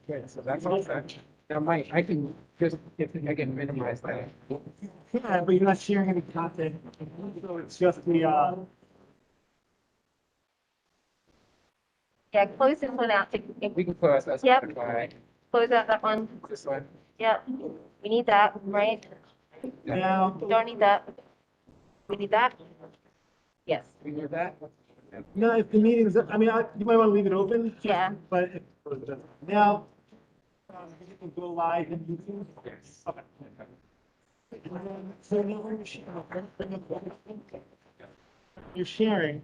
Good, so that's all set. Now, Mike, I can just, if I can minimize that. Yeah, but you're not sharing any content. So it's just the, Yeah, close this one out. We can close that. Yep. By Close out that one. this one. Yep. We need that, right? now, We don't need that. We need that. Yes. We do that. no, if the meeting's, I mean, you might want to leave it open. Yeah. But if, now, you can go live in YouTube. Yes. Okay. So now you're sharing.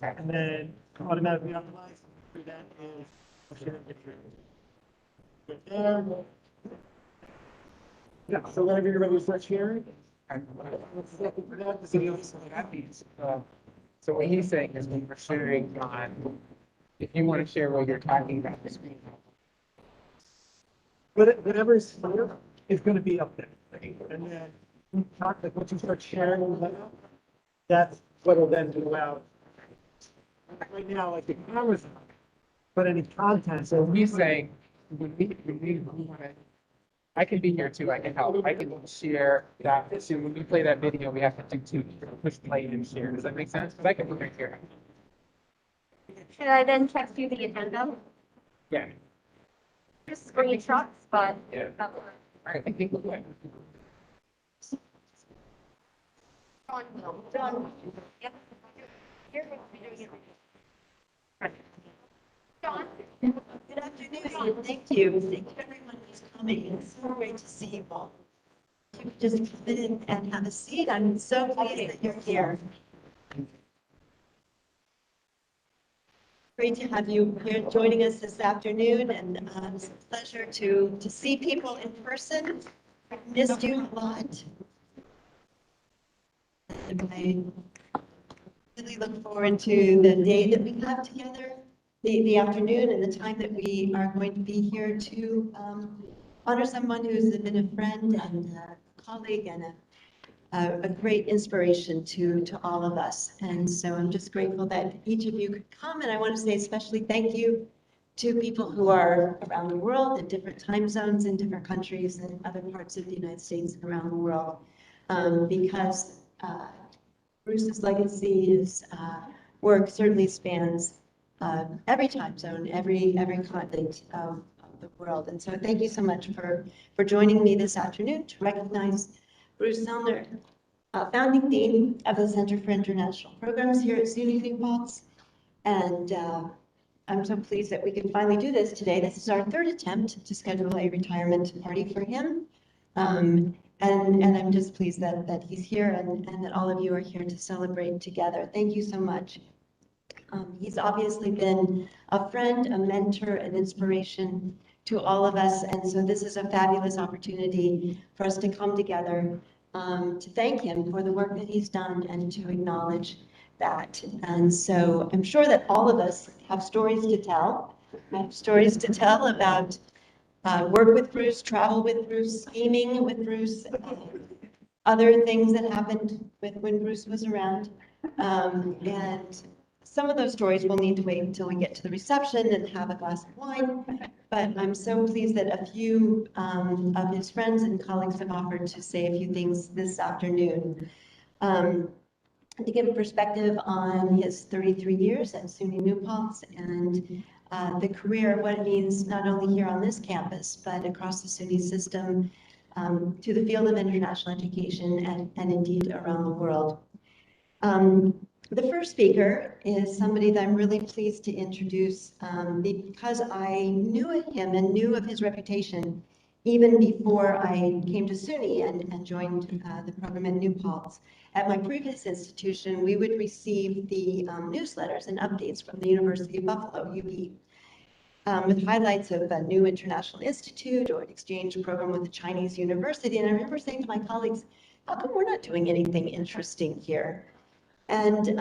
And then automatically optimize. That is sharing picture. Right there. Yeah, so whenever you're ready to start sharing. So what he's saying is when we're sharing on, if you want to share what you're talking about the screen. Whatever is here is going to be up there. And then like once you start sharing, that's what will then go out. Right now, like the camera's on, but any content. So he's saying, when we want to, I can be here too, I can help, I can share that, so when we play that video, we have to do two, push play and share, does that make sense? Because I can be right here. Should I then text you the agenda? Yeah. Just screenshots, but. Yeah. All right, I think we're good. Done. Yep. Here, we're doing it. Right. John? Good afternoon. Thank you. Thank you everyone who's coming. It's so great to see you all. You can just come in and have a seat. I'm so pleased that you're here. Great to have you here joining us this afternoon, and it's a pleasure to see people in person. I've missed you a lot. And I really look forward to the day that we have together, the afternoon and the time that we are going to be here to honor someone who's been a friend and a colleague and a great inspiration to all of us. And so I'm just grateful that each of you could come. And I want to say especially thank you to people who are around the world in different time zones, in different countries and other parts of the United States and around the world. Because Bruce's legacy, his work certainly spans every time zone, every continent of the world. And so thank you so much for joining me this afternoon to recognize Bruce Zellner, founding dean of the Center for International Programs here at SUNY Paltz. And I'm so pleased that we can finally do this today. This is our third attempt to schedule a retirement party for him. And I'm just pleased that he's here and that all of you are here to celebrate together. Thank you so much. He's obviously been a friend, a mentor, an inspiration to all of us. And so this is a fabulous opportunity for us to come together to thank him for the work that he's done and to acknowledge that. And so I'm sure that all of us have stories to tell. I have stories to tell about work with Bruce, travel with Bruce, scheming with Bruce, other things that happened when Bruce was around. And some of those stories will need to wait until we get to the reception and have a glass of wine. But I'm so pleased that a few of his friends and colleagues have offered to say a few things this afternoon. To give a perspective on his 33 years at SUNY New Paltz and the career, what it means not only here on this campus, but across the SUNY system, to the field of international education and indeed around the world. The first speaker is somebody that I'm really pleased to introduce because I knew him and knew of his reputation even before I came to SUNY and joined the program at New Paltz. At my previous institution, we would receive the newsletters and updates from the University of Buffalo, UB, with highlights of a new international institute or an exchange program with a Chinese university. And I remember saying to my colleagues, how come we're not doing anything interesting here? And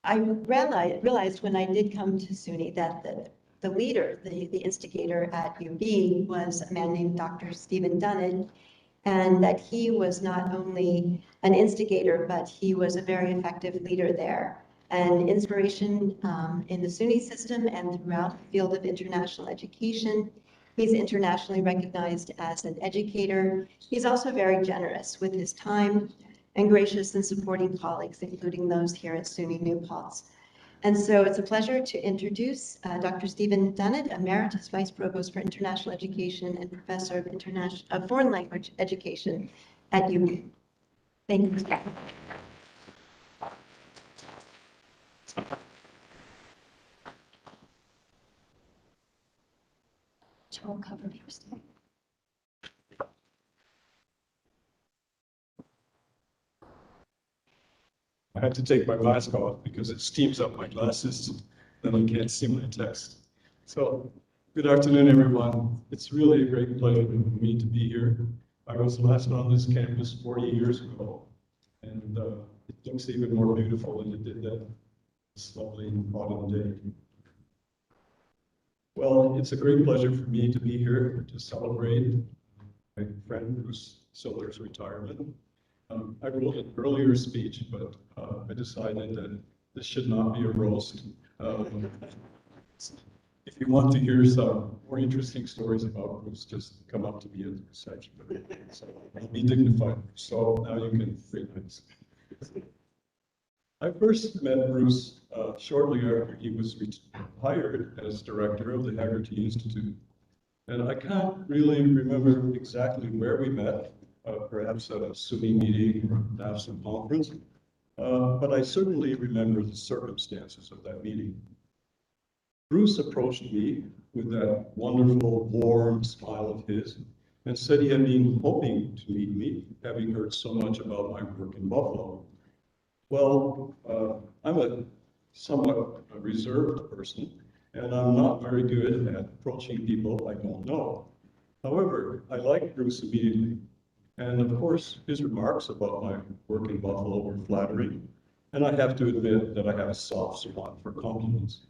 I realized when I did come to SUNY that the leader, the instigator at UB was a man named Dr. Stephen Dunnett, and that he was not only an instigator, but he was a very effective leader there. an inspiration in the SUNY system and throughout the field of international education. He's internationally recognized as an educator. He's also very generous with his time and gracious in supporting colleagues, including those here at SUNY New Paltz. And so it's a pleasure to introduce Dr. Stephen Dunnett, Emeritus Vice Provost for International Education and Professor of Foreign Language Education at UP. Thank you. Joel, cover first. I had to take my mask off because it steams up my glasses, then I can't see my text. So, good afternoon, everyone. It's really a great pleasure for me to be here. I was last on this campus 40 years ago, and it looks even more beautiful than it did then. This lovely autumn day. Well, it's a great pleasure for me to be here to celebrate my friend Bruce Siller's retirement. I wrote an earlier speech, but I decided that this should not be a roast. If you want to hear some more interesting stories about Bruce, just come up to me at the reception. So I'll be dignified. So now you can freelance. I first met Bruce shortly after he was hired as director of the Haggerty Institute. And I can't really remember exactly where we met, perhaps at a SUNY meeting or a national conference, but I certainly remember the circumstances of that meeting. Bruce approached me with that wonderful, warm smile of his and said he had been hoping to meet me, having heard so much about my work in Buffalo. Well, I'm a somewhat reserved person, and I'm not very good at approaching people I don't know. However, I liked Bruce immediately. And of course, his remarks about my work in Buffalo were flattering. And I have to admit that I have a soft spot for compliments.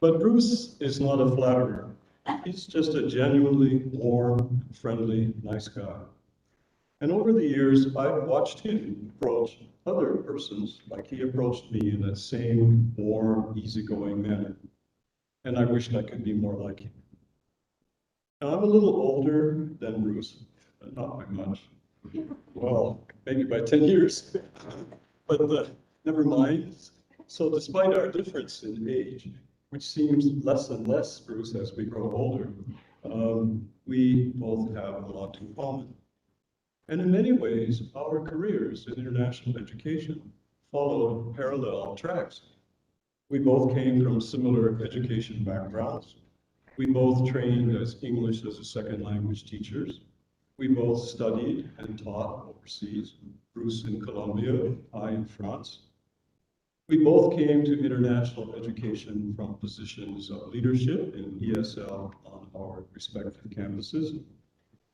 But Bruce is not a flatterer. He's just a genuinely warm, friendly, nice guy. And over the years, I've watched him approach other persons like he approached me in that same warm, easygoing manner. And I wished I could be more like him. Now, I'm a little older than Bruce, but not by much. Well, maybe by 10 years, but never mind. So despite our difference in age, which seems less and less, Bruce, as we grow older, we both have a lot in common. And in many ways, our careers in international education followed parallel tracks. We both came from similar education backgrounds. We both trained as English as a second language teachers. We both studied and taught overseas, Bruce in Colombia, I in France. We both came to international education from positions of leadership in ESL on our respective campuses.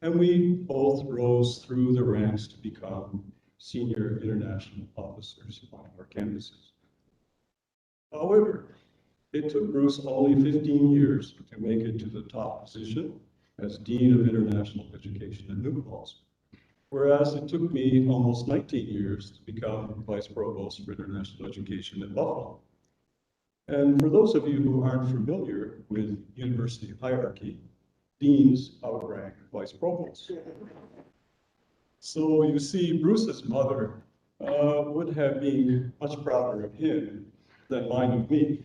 And we both rose through the ranks to become senior international officers on our campuses. However, it took Bruce only 15 years to make it to the top position as Dean of International Education at New Paltz, whereas it took me almost 19 years to become Vice Provost for International Education at Buffalo. And for those of you who aren't familiar with university hierarchy, deans outrank vice provosts. So you see, Bruce's mother would have been much prouder of him than mine of me.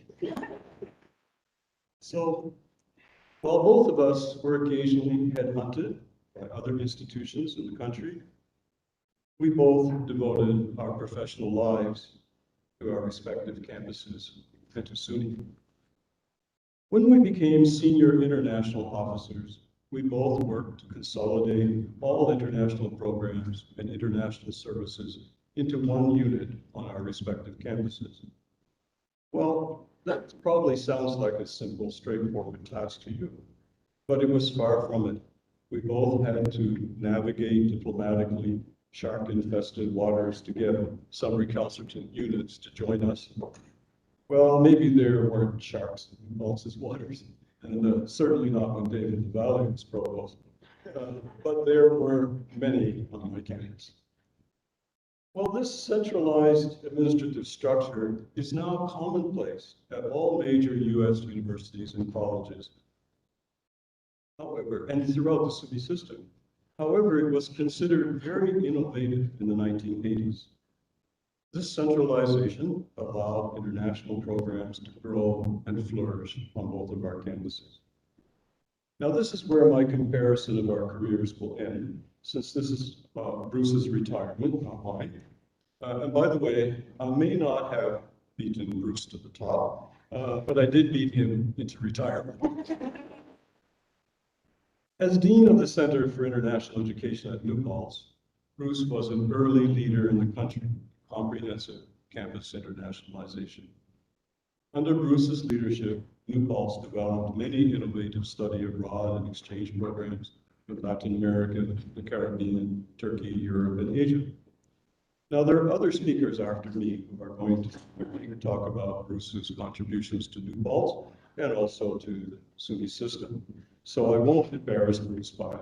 So while both of us were occasionally headhunted by other institutions in the country, we both devoted our professional lives to our respective campuses and to SUNY. When we became senior international officers, we both worked to consolidate all international programs and international services into one unit on our respective campuses. Well, that probably sounds like a simple, straightforward task to you, but it was far from it. We both had to navigate diplomatically shark-infested waters to get some recalcitrant units to join us. Well, maybe there weren't sharks in Paltz's waters, and certainly not when David LaValle was provost, but there were many on my campus. Well, this centralized administrative structure is now commonplace at all major US universities and colleges. However, and throughout the SUNY system. However, it was considered very innovative in the 1980s. This centralization allowed international programs to grow and flourish on both of our campuses. Now, this is where my comparison of our careers will end, since this is Bruce's retirement, not mine. And by the way, I may not have beaten Bruce to the top, but I did beat him into retirement. As Dean of the Center for International Education at New Paltz, Bruce was an early leader in the country, comprehensive campus internationalization. Under Bruce's leadership, New Paltz developed many innovative study abroad and exchange programs in Latin America, the Caribbean, Turkey, Europe, and Asia. Now, there are other speakers after me who are going to talk about Bruce's contributions to New Paltz and also to the SUNY system. So I won't embarrass Bruce by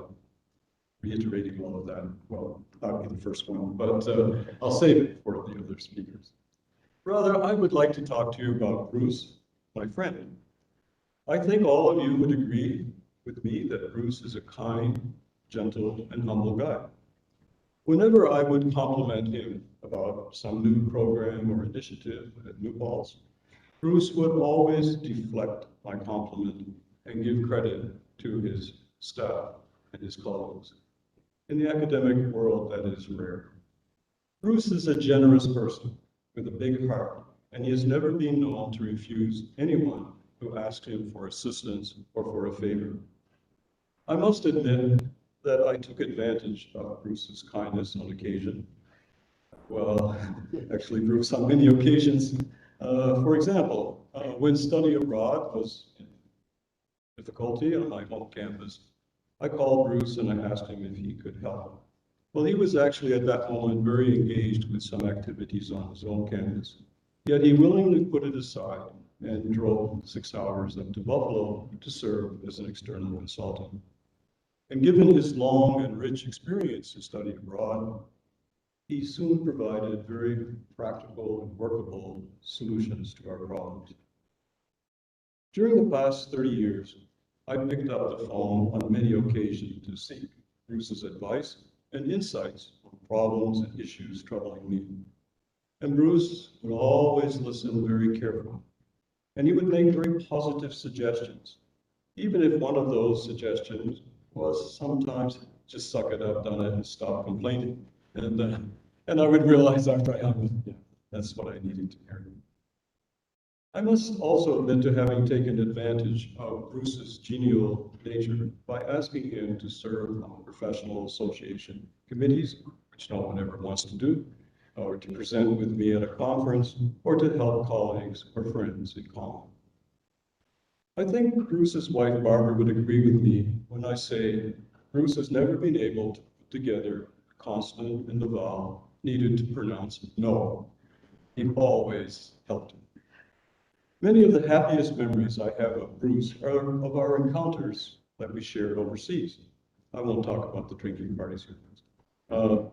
reiterating all of that. Well, I'll be the first one, but I'll save it for the other speakers. Rather, I would like to talk to you about Bruce, my friend. I think all of you would agree with me that Bruce is a kind, gentle, and humble guy. Whenever I would compliment him about some new program or initiative at New Paltz, Bruce would always deflect my compliment and give credit to his staff and his colleagues. In the academic world, that is rare. Bruce is a generous person with a big heart, and he has never been known to refuse anyone who asked him for assistance or for a favor. I must admit that I took advantage of Bruce's kindness on occasion. Well, actually, Bruce, on many occasions. For example, when study abroad was difficulty on my home campus, I called Bruce and I asked him if he could help. Well, he was actually at that moment very engaged with some activities on his own campus, yet he willingly put it aside and drove 6 hours up to Buffalo to serve as an external consultant. And given his long and rich experience in study abroad, he soon provided very practical and workable solutions to our problems. During the past 30 years, I picked up the phone on many occasions to seek Bruce's advice and insights on problems and issues troubling me. And Bruce would always listen very carefully, and he would make very positive suggestions, even if one of those suggestions was sometimes just suck it up, done it, and stop complaining. And I would realize after I hung with him, that's what I needed to hear. I must also admit to having taken advantage of Bruce's genial nature by asking him to serve on professional association committees, which no one ever wants to do, or to present with me at a conference, or to help colleagues or friends in common. I think Bruce's wife, Barbara, would agree with me when I say Bruce has never been able to put together a consonant and the vowel needed to pronounce no. He always helped him. Many of the happiest memories I have of Bruce are of our encounters that we shared overseas. I won't talk about the drinking parties here.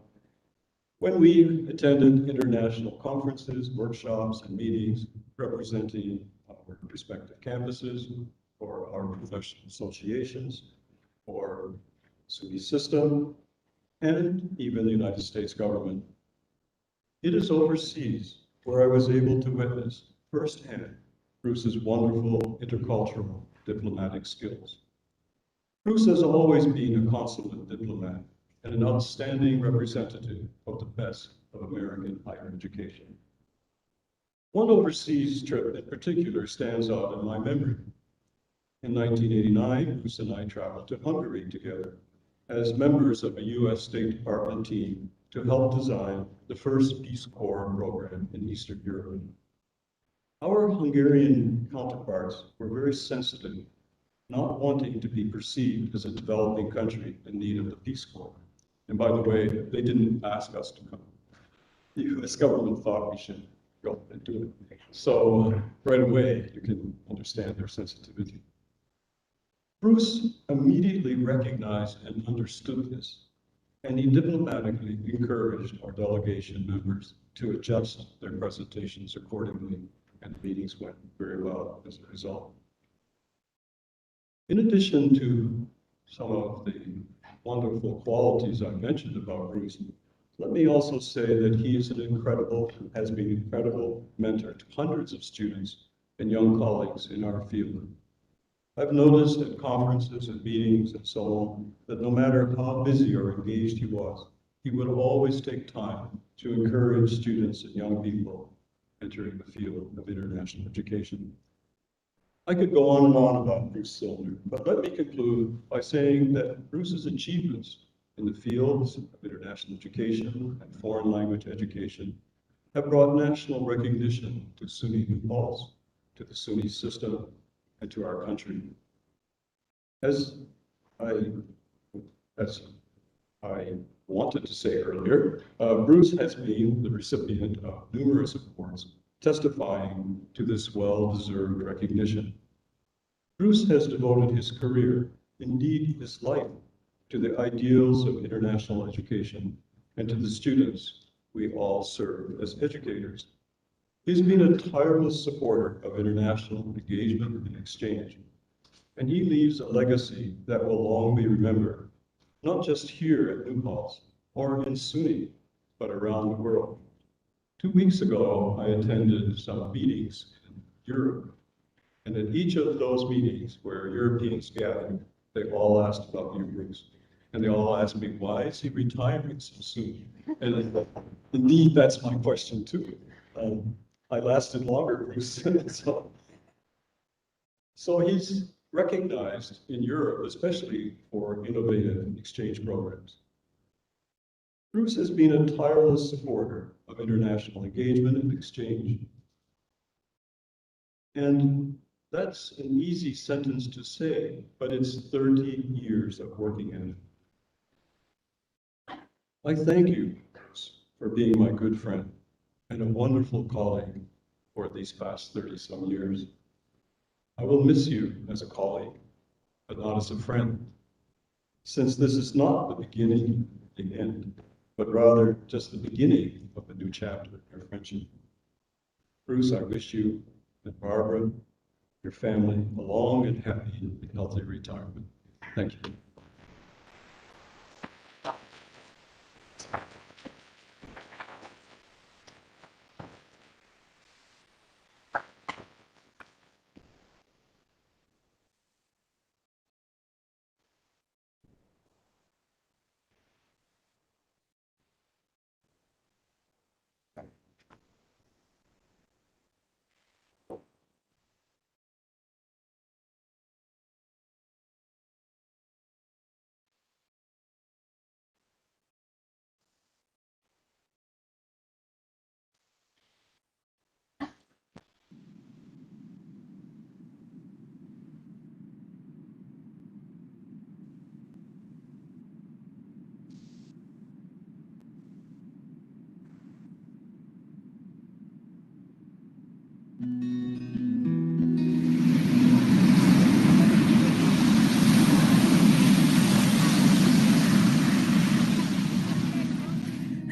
When we attended international conferences, workshops, and meetings representing our respective campuses or our professional associations or SUNY system, and even the United States government. It is overseas where I was able to witness firsthand Bruce's wonderful intercultural diplomatic skills. Bruce has always been a consummate diplomat and an outstanding representative of the best of American higher education. One overseas trip in particular stands out in my memory. In 1989, Bruce and I traveled to Hungary together as members of a US State Department team to help design the first Peace Corps program in Eastern Europe. Our Hungarian counterparts were very sensitive, not wanting to be perceived as a developing country in need of the Peace Corps. And by the way, they didn't ask us to come. The US government thought we should go and do it. So right away, you can understand their sensitivity. Bruce immediately recognized and understood this. and he diplomatically encouraged our delegation members to adjust their presentations accordingly, and the meetings went very well as a result. In addition to some of the wonderful qualities I mentioned about Bruce, let me also say that he is has been an incredible mentor to hundreds of students and young colleagues in our field. I've noticed at conferences and meetings and so on, that no matter how busy or engaged he was, he would always take time to encourage students and young people entering the field of international education. I could go on and on about Bruce Silner, but let me conclude by saying that Bruce's achievements in the fields of international education and foreign language education have brought national recognition to SUNY New Paltz, to the SUNY system, and to our country. As I wanted to say earlier, Bruce has been the recipient of numerous awards testifying to this well-deserved recognition. Bruce has devoted his career, indeed his life, to the ideals of international education and to the students we all serve as educators. He's been a tireless supporter of international engagement and exchange, and he leaves a legacy that will long be remembered, not just here at New Paltz or in SUNY, but around the world. 2 weeks ago, I attended some meetings in Europe, and at each of those meetings where Europeans gathered, they all asked about you, Bruce. And they all asked me, why is he retiring so soon? And indeed, that's my question too. I lasted longer, Bruce. So he's recognized in Europe, especially for innovative exchange programs. Bruce has been a tireless supporter of international engagement and exchange. And that's an easy sentence to say, but it's 30 years of working in it. I thank you, Bruce, for being my good friend and a wonderful colleague for these past 30-some years. I will miss you as a colleague, but not as a friend, since this is not the beginning, the end, but rather just the beginning of a new chapter in our friendship. Bruce, I wish you and Barbara, your family, a long and happy and healthy retirement. Thank you.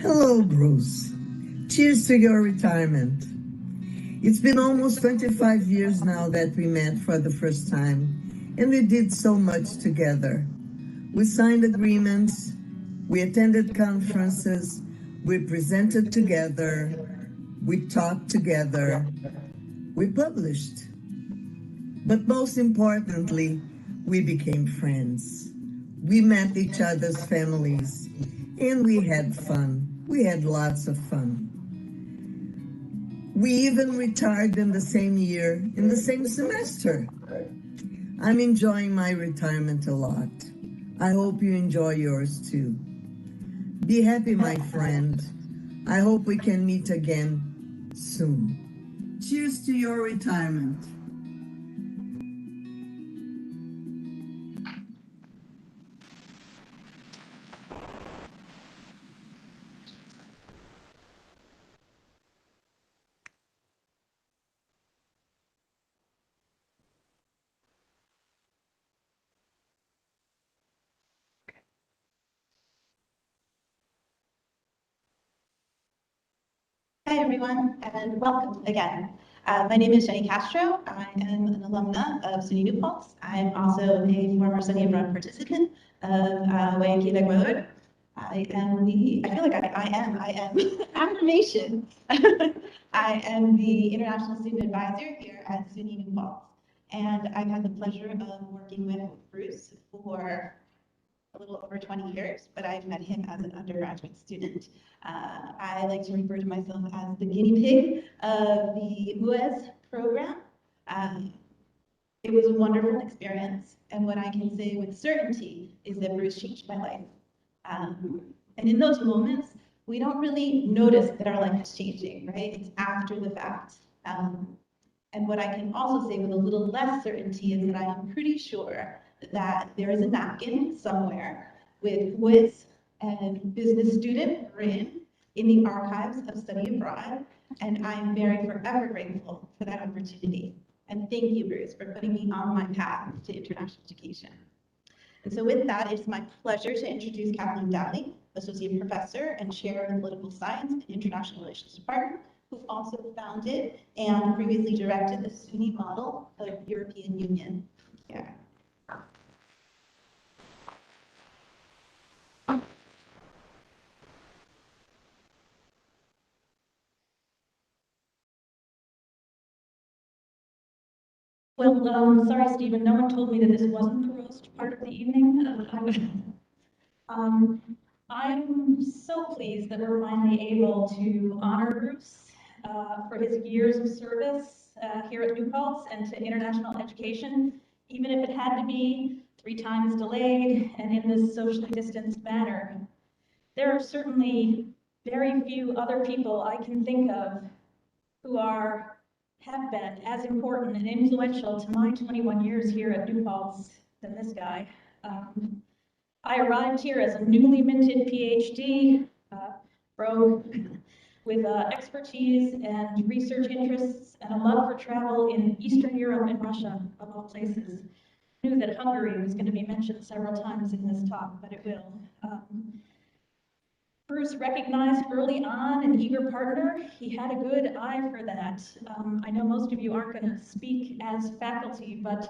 Hello, Bruce. Cheers to your retirement. It's been almost 25 years now that we met for the first time, and we did so much together. We signed agreements, we attended conferences, we presented together, we talked together, we published. But most importantly, we became friends. We met each other's families, and we had fun. We had lots of fun. We even retired in the same year, in the same semester. I'm enjoying my retirement a lot. I hope you enjoy yours too. Be happy, my friend. I hope we can meet again soon. Cheers to your retirement. Hi, everyone, and welcome again. My name is Jenny Castro. I am an alumna of SUNY New Paltz. I'm also a former study abroad participant of Guayaquil, Ecuador. I feel like I am, affirmation. I am the International Student Advisor here at SUNY New Paltz. And I've had the pleasure of working with Bruce for a little over 20 years, but I've met him as an undergraduate student. I like to refer to myself as the guinea pig of the MUES program. It was a wonderful experience, and what I can say with certainty is that Bruce changed my life. And in those moments, we don't really notice that our life is changing, right? It's after the fact. And what I can also say with a little less certainty is that I am pretty sure that there is a napkin somewhere with WIS and business student written in the archives of study abroad, and I'm very forever grateful for that opportunity. And thank you, Bruce, for putting me on my path to international education. And so with that, it's my pleasure to introduce Kathleen Downey, Associate Professor and Chair of the Political Science and International Relations Department, who also founded and previously directed the SUNY model of European Union. Yeah. Well, sorry, Stephen, no one told me that this wasn't the roast part of the evening. I'm so pleased that we're finally able to honor Bruce for his years of service here at New Paltz and to international education, even if it had to be 3 times delayed and in this socially distanced manner. There are certainly very few other people I can think of who have been as important and influential to my 21 years here at New Paltz than this guy. I arrived here as a newly minted PhD, broke, with expertise and research interests and a love for travel in Eastern Europe and Russia, of all places. I knew that Hungary was going to be mentioned several times in this talk, but it will. Bruce recognized early on an eager partner. He had a good eye for that. I know most of you aren't going to speak as faculty, but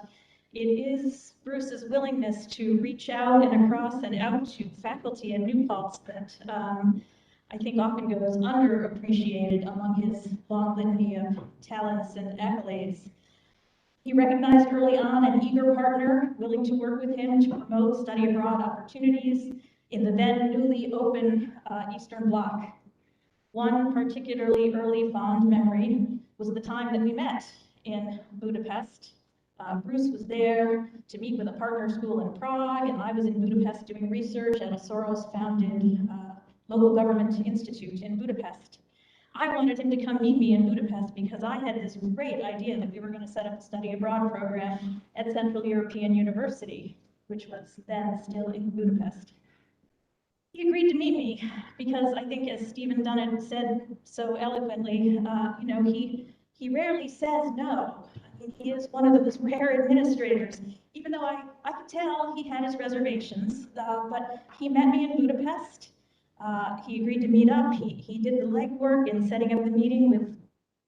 it is Bruce's willingness to reach out and across and out to faculty at New Paltz that I think often goes underappreciated among his long litany of talents and accolades. He recognized early on an eager partner willing to work with him to promote study abroad opportunities in the then newly open Eastern Bloc. One particularly early fond memory was the time that we met in Budapest. Bruce was there to meet with a partner school in Prague, and I was in Budapest doing research at a Soros-founded local government institute in Budapest. I wanted him to come meet me in Budapest because I had this great idea that we were going to set up a study abroad program at Central European University, which was then still in Budapest. He agreed to meet me because I think, as Stephen Dunn said so eloquently, he rarely says no. I mean, he is one of those rare administrators. Even though I could tell he had his reservations, but he met me in Budapest. He agreed to meet up. He did the legwork in setting up the meeting with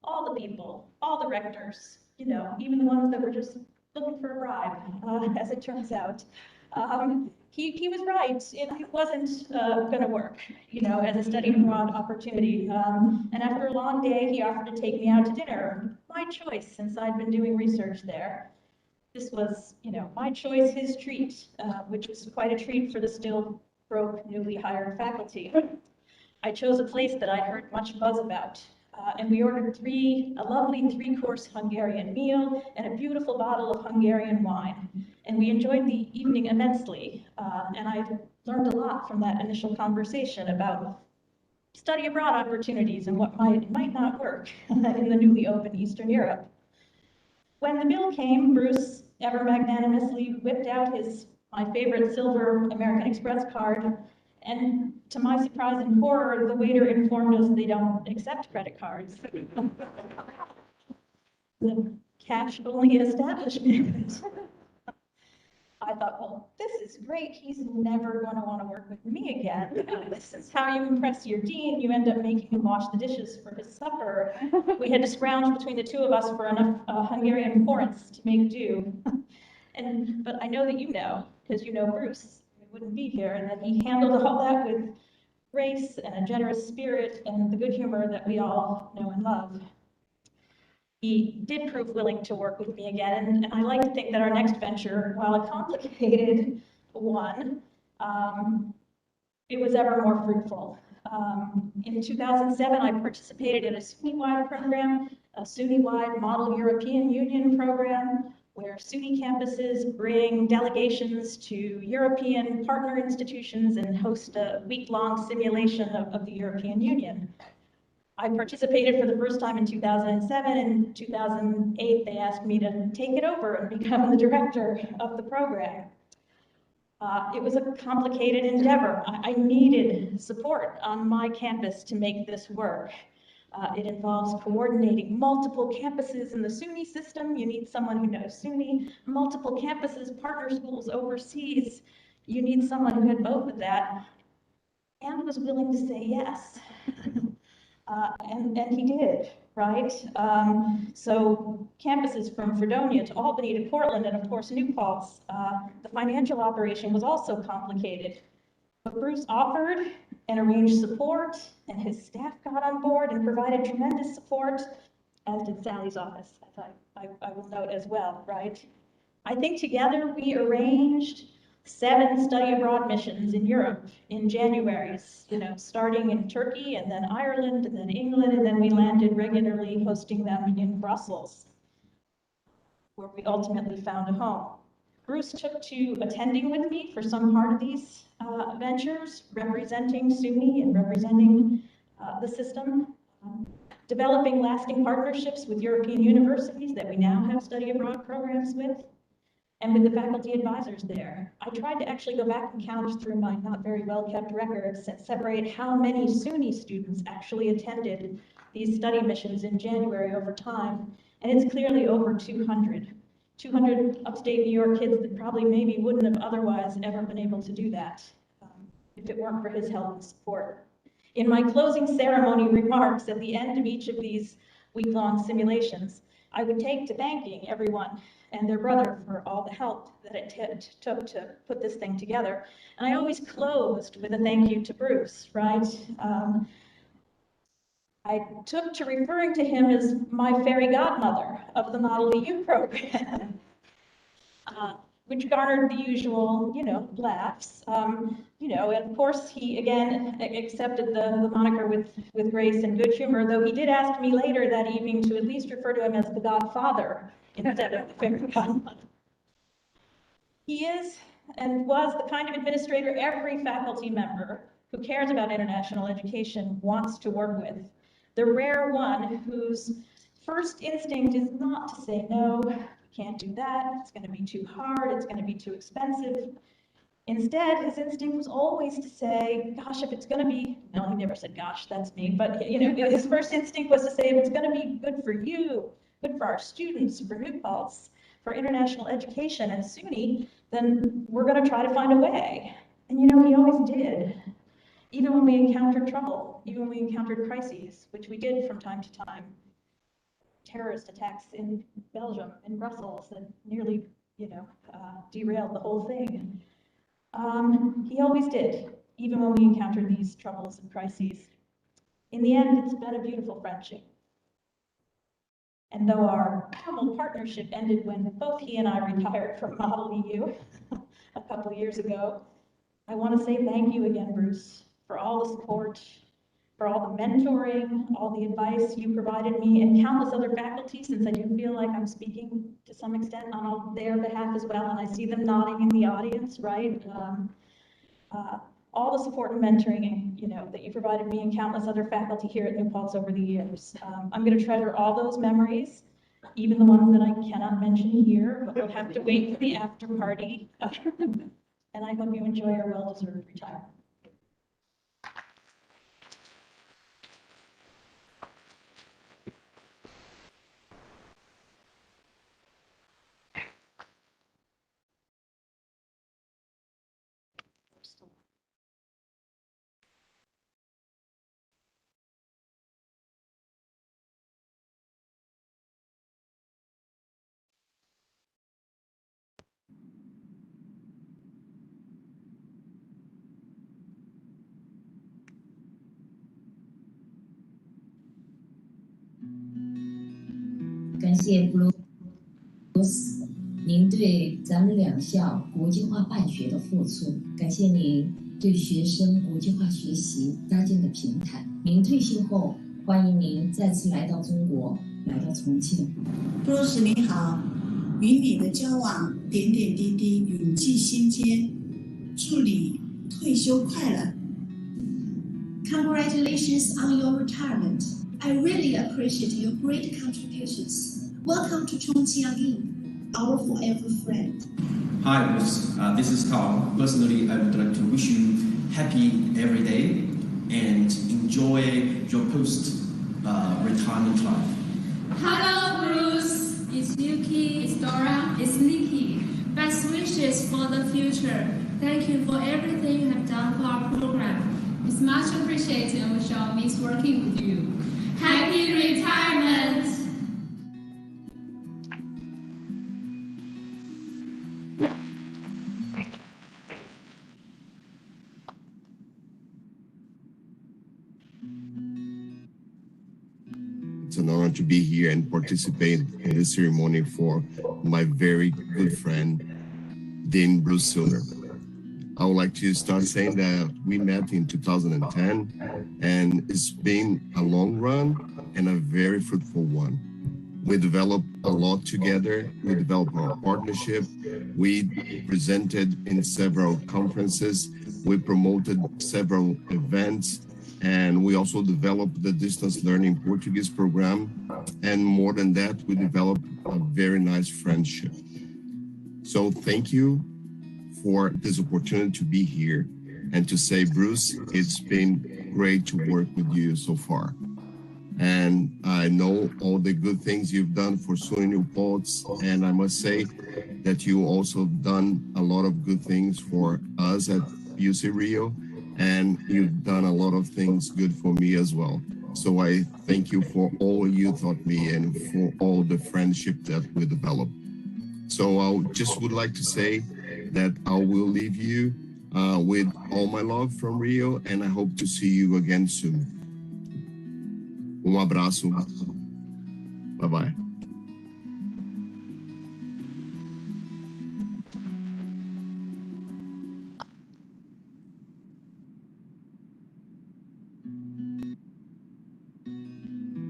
all the people, all the rectors, even the ones that were just looking for a bribe, as it turns out. He was right. It wasn't going to work, as a study abroad opportunity. And after a long day, he offered to take me out to dinner. My choice, since I'd been doing research there. This was, my choice, his treat, which was quite a treat for the still broke, newly hired faculty. I chose a place that I'd heard much buzz about. And we ordered a lovely 3-course Hungarian meal and a beautiful bottle of Hungarian wine. And we enjoyed the evening immensely. And I learned a lot from that initial conversation about study abroad opportunities and what might not work in the newly open Eastern Europe. When the bill came, Bruce ever magnanimously whipped out my favorite silver American Express card. And to my surprise and horror, the waiter informed us they don't accept credit cards. The cash-only establishment. I thought, well, this is great. He's never going to want to work with me again. This is how you impress your dean. You end up making him wash the dishes for his supper. We had to scrounge between the two of us for enough Hungarian forints to make do. But I know that you know, because you know Bruce, he wouldn't be here, and that he handled all that with grace and a generous spirit and the good humor that we all know and love. He did prove willing to work with me again, and I like to think that our next venture, while a complicated one, it was ever more fruitful. In 2007, I participated in a SUNY-wide program, a SUNY-wide Model European Union program, where SUNY campuses bring delegations to European partner institutions and host a week-long simulation of the European Union. I participated for the first time in 2007. In 2008, they asked me to take it over and become the director of the program. It was a complicated endeavor. I needed support on my campus to make this work. It involves coordinating multiple campuses in the SUNY system. You need someone who knows SUNY, multiple campuses, partner schools overseas. You need someone who had both of that and was willing to say yes. And he did, right? So campuses from Fredonia to Albany to Portland and of course New Paltz, the financial operation was also complicated. But Bruce offered and arranged support, and his staff got on board and provided tremendous support, as did Sally's office, as I will note as well, right? I think together we arranged 7 study abroad missions in Europe in Januaries, starting in Turkey and then Ireland and then England, and then we landed regularly hosting them in Brussels, where we ultimately found a home. Bruce took to attending with me for some part of these ventures, representing SUNY and representing the system, developing lasting partnerships with European universities that we now have study abroad programs with, and with the faculty advisors there. I tried to actually go back and count through my not very well-kept records and separate how many SUNY students actually attended these study missions in January over time, and it's clearly over 200. 200 upstate New York kids that probably maybe wouldn't have otherwise ever been able to do that if it weren't for his help and support. In my closing ceremony remarks at the end of each of these week-long simulations, I would take to thanking everyone and their brother for all the help that it took to put this thing together. And I always closed with a thank you to Bruce, right? I took to referring to him as my fairy godmother of the Model EU program, which garnered the usual, laughs. And of course, he again accepted the moniker with grace and good humor, though he did ask me later that evening to at least refer to him as the godfather instead of the fairy godmother. He is and was the kind of administrator every faculty member who cares about international education wants to work with. The rare one whose first instinct is not to say, no, we can't do that, it's going to be too hard, it's going to be too expensive. Instead, his instinct was always to say, gosh, if it's going to be, no, he never said, gosh, that's me, but his first instinct was to say, if it's going to be good for you, good for our students, for New Paltz, for international education and SUNY, then we're going to try to find a way. And he always did. Even when we encountered trouble, even when we encountered crises, which we did from time to time. Terrorist attacks in Belgium, in Brussels, that nearly, derailed the whole thing. He always did, even when we encountered these troubles and crises. In the end, it's been a beautiful friendship. And though our formal partnership ended when both he and I retired from Model EU a couple of years ago, I want to say thank you again, Bruce, for all the support, for all the mentoring, all the advice you provided me, and countless other faculty, since I do feel like I'm speaking to some extent on their behalf as well, and I see them nodding in the audience, right? All the support and mentoring, that you provided me and countless other faculty here at New Paltz over the years. I'm going to treasure all those memories, even the ones that I cannot mention here, but we'll have to wait for the after party. And I hope you enjoy your well-deserved retirement. 感谢 Bruce 您对咱们两校国际化办学的付出，感谢您对学生国际化学习搭建的平台。您退休后，欢迎您再次来到中国，来到重庆。Bruce 你好，与你的交往点点滴滴铭记心间，祝你退休快乐。Congratulations on your retirement. I really appreciate your great contributions. Welcome to Chongqing again, our forever friend. Hi, Bruce. This is Carl. Personally, I would like to wish you happy every day and enjoy your post-retirement life. Hello, Bruce. It's Yuki, it's Dora, it's Nikki. Best wishes for the future. Thank you for everything you have done for our program. It's much appreciated and we shall miss working with you. Happy retirement! It's an honor to be here and participate in this ceremony for my very good friend, Dean Bruce Sooner. I would like to start saying that we met in 2010 and it's been a long run and a very fruitful one. We developed a lot together. We developed our partnership. We presented in several conferences. We promoted several events. And we also developed the distance learning Portuguese program. And more than that, we developed a very nice friendship. So thank you for this opportunity to be here and to say, Bruce, it's been great to work with you so far. And I know all the good things you've done for SUNY Paltz, and I must say that you also done a lot of good things for us at UC Rio, and you've done a lot of things good for me as well. So I thank you for all you taught me and for all the friendship that we developed. So I just would like to say that I will leave you with all my love from Rio, and I hope to see you again soon. Abraço. Bye-bye.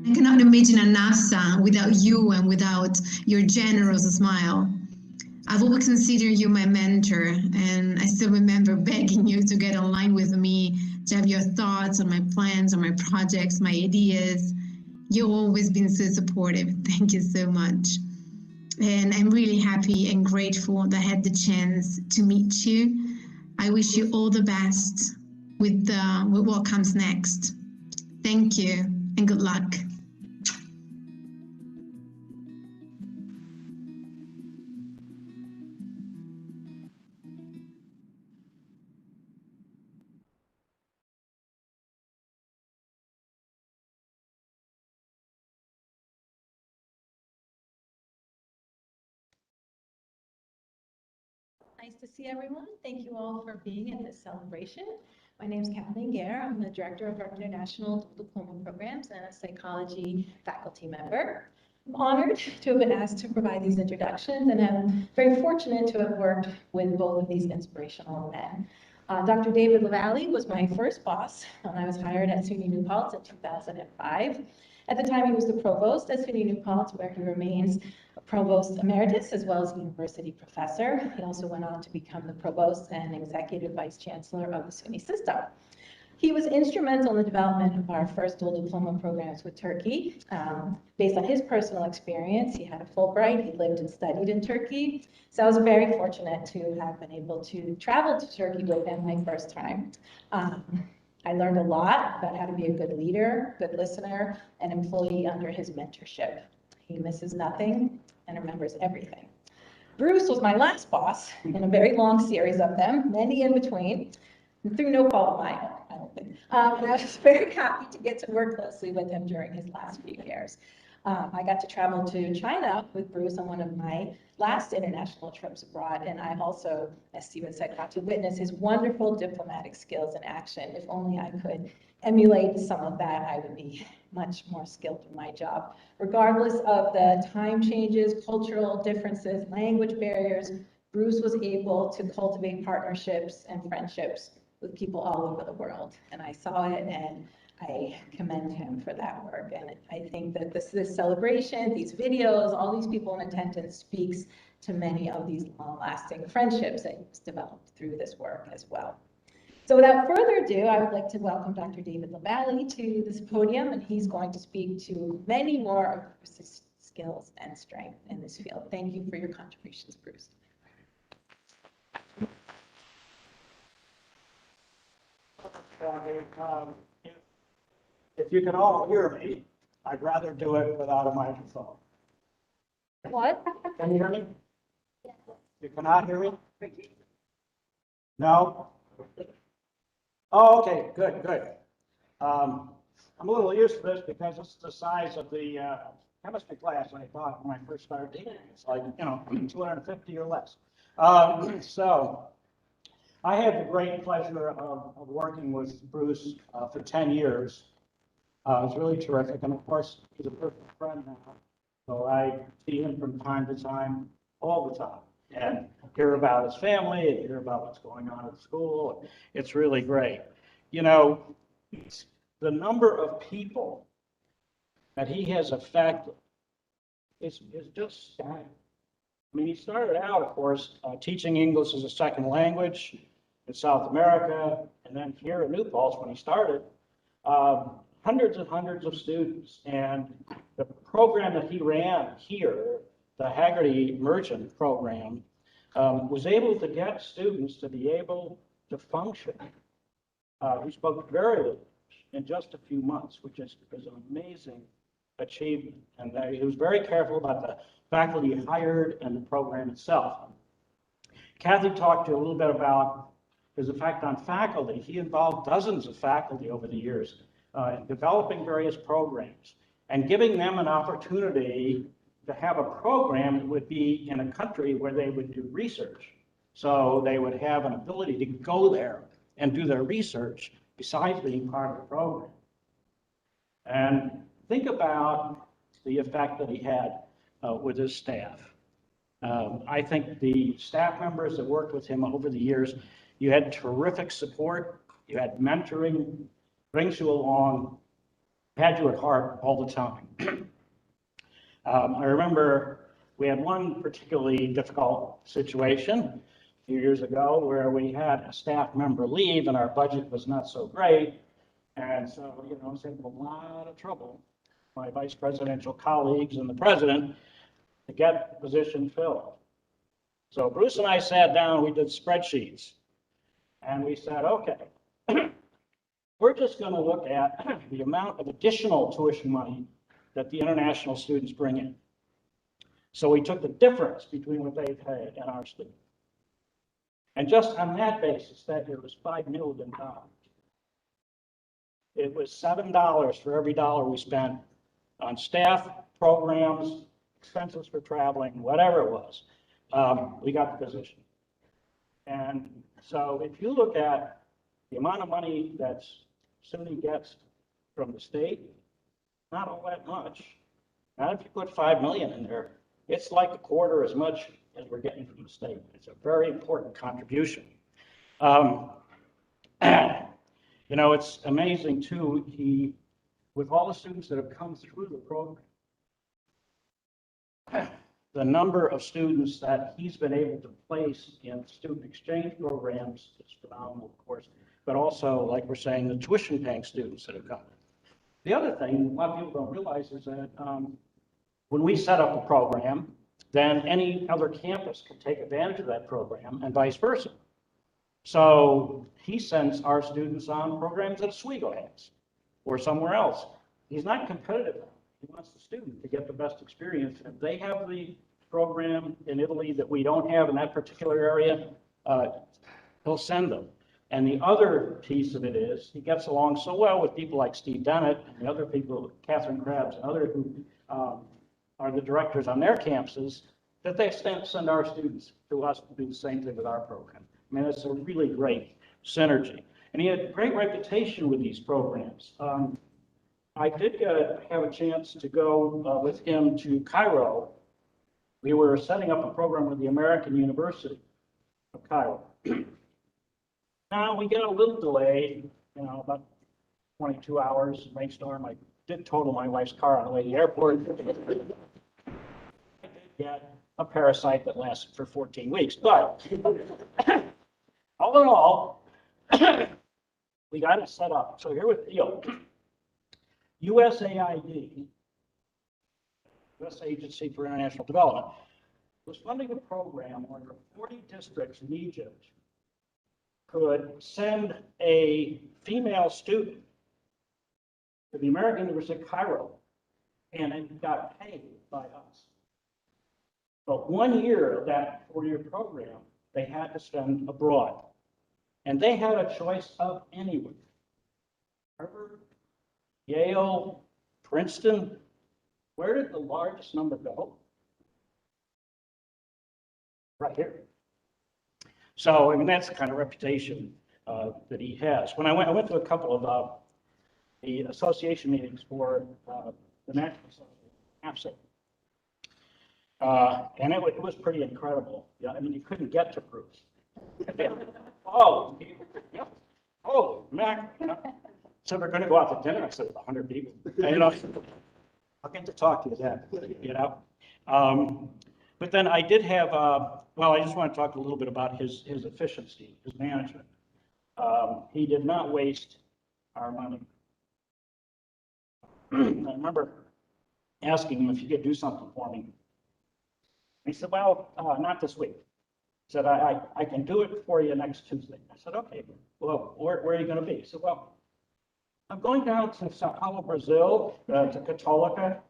I cannot imagine a NASA without you and without your generous smile. I've always considered you my mentor, and I still remember begging you to get online with me, to have your thoughts on my plans, on my projects, my ideas. You've always been so supportive. Thank you so much. And I'm really happy and grateful that I had the chance to meet you. I wish you all the best with what comes next. Thank you and good luck. Nice to see everyone. Thank you all for being at this celebration. My name is Kathleen Gare. I'm the director of our international diploma programs and a psychology faculty member. I'm honored to have been asked to provide these introductions, and I'm very fortunate to have worked with both of these inspirational men. Dr. David LaValle was my first boss when I was hired at SUNY New Paltz in 2005. At the time, he was the provost at SUNY New Paltz, where he remains a provost emeritus as well as a university professor. He also went on to become the provost and executive vice chancellor of the SUNY system. He was instrumental in the development of our first dual diploma programs with Turkey. Based on his personal experience, he had a Fulbright, he lived and studied in Turkey. So I was very fortunate to have been able to travel to Turkey with him my first time. I learned a lot about how to be a good leader, good listener, and employee under his mentorship. He misses nothing and remembers everything. Bruce was my last boss in a very long series of them, many in between, through no fault of my own, I don't think. And I was very happy to get to work closely with him during his last few years. I got to travel to China with Bruce on one of my last international trips abroad, and I also, as Stephen said, got to witness his wonderful diplomatic skills in action. If only I could emulate some of that, I would be much more skilled in my job. Regardless of the time changes, cultural differences, language barriers, Bruce was able to cultivate partnerships and friendships with people all over the world. And I saw it, and I commend him for that work. And I think that this celebration, these videos, all these people in attendance speaks to many of these long-lasting friendships that he's developed through this work as well. So without further ado, I would like to welcome Dr. David LaValle to this podium, and he's going to speak to many more of Bruce's skills and strength in this field. Thank you for your contributions, Bruce. If you can all hear me, I'd rather do it without a microphone. What? Can you hear me? You cannot hear me? No? Oh, okay, good, good. I'm a little used to this because it's the size of the chemistry class I taught when I first started teaching. It's like, 250 or less. So I had the great pleasure of working with Bruce for 10 years. It was really terrific, and of course, he's a perfect friend now. So I see him from time to time, all the time, and hear about his family and hear about what's going on at school. It's really great. The number of people that he has affected is just staggering. I mean, he started out, of course, teaching English as a second language in South America, and then here at New Paltz, when he started, hundreds and hundreds of students. And the program that he ran here, the Haggerty Merchant Program, was able to get students to be able to function. He spoke very little in just a few months, which is an amazing achievement. And he was very careful about the faculty he hired and the program itself. Kathy talked to you a little bit about his effect on faculty. He involved dozens of faculty over the years in developing various programs and giving them an opportunity to have a program that would be in a country where they would do research. So they would have an ability to go there and do their research besides being part of the program. And think about the effect that he had with his staff. I think the staff members that worked with him over the years, you had terrific support, you had mentoring, brings you along, had you at heart all the time. I remember we had one particularly difficult situation a few years ago where we had a staff member leave and our budget was not so great. And so, I was in a lot of trouble, my vice presidential colleagues and the president, to get the position filled. So Bruce and I sat down, we did spreadsheets, and we said, okay, we're just going to look at the amount of additional tuition money that the international students bring in. So we took the difference between what they paid and our students. And just on that basis, that year was $5 million. It was $7 for every dollar we spent on staff, programs, expenses for traveling, whatever it was. We got the position. And so if you look at the amount of money that SUNY gets from the state, not all that much. Not if you put $5 million in there, it's like a quarter as much as we're getting from the state. It's a very important contribution. It's amazing too, with all the students that have come through the program, the number of students that he's been able to place in student exchange programs is phenomenal, of course, but also, like we're saying, the tuition paying students that have come. The other thing a lot of people don't realize is that when we set up a program, then any other campus can take advantage of that program and vice versa. So he sends our students on programs that Oswego has or somewhere else. He's not competitive. He wants the student to get the best experience. If they have the program in Italy that we don't have in that particular area, he'll send them. And the other piece of it is he gets along so well with people like Steve Dennett and the other people, Catherine Krebs and others who are the directors on their campuses, that they send our students to us to do the same thing with our program. I mean, it's a really great synergy. And he had great reputation with these programs. I did have a chance to go with him to Cairo. We were setting up a program with the American University of Cairo. Now we get a little delayed, about 22 hours, rainstorm. I did total my wife's car on the way to the airport. I did get a parasite that lasted for 14 weeks, but all in all, we got it set up. So here with USAID, U.S. Agency for International Development, was funding a program where 40 districts in Egypt could send a female student to the American University of Cairo, and it got paid by us. But 1 year of that 4-year program, they had to spend abroad. And they had a choice of anywhere. Harvard, Yale, Princeton. Where did the largest number go? Right here. So, I mean, that's the kind of reputation that he has. When I went to a couple of the association meetings for the National Association, APSA, and it was pretty incredible. Yeah, I mean, you couldn't get to Bruce. Oh, Mac, so we're going to go out to dinner. I said, 100 people. And, I'll get to talk to you then, but then I did have, well, I just want to talk a little bit about his efficiency, his management. He did not waste our money. I remember asking him if he could do something for me. He said, well, not this week. He said, I can do it for you next Tuesday. I said, okay, well, where are you going to be? He said, well, I'm going down to Sao Paulo, Brazil, to Católica,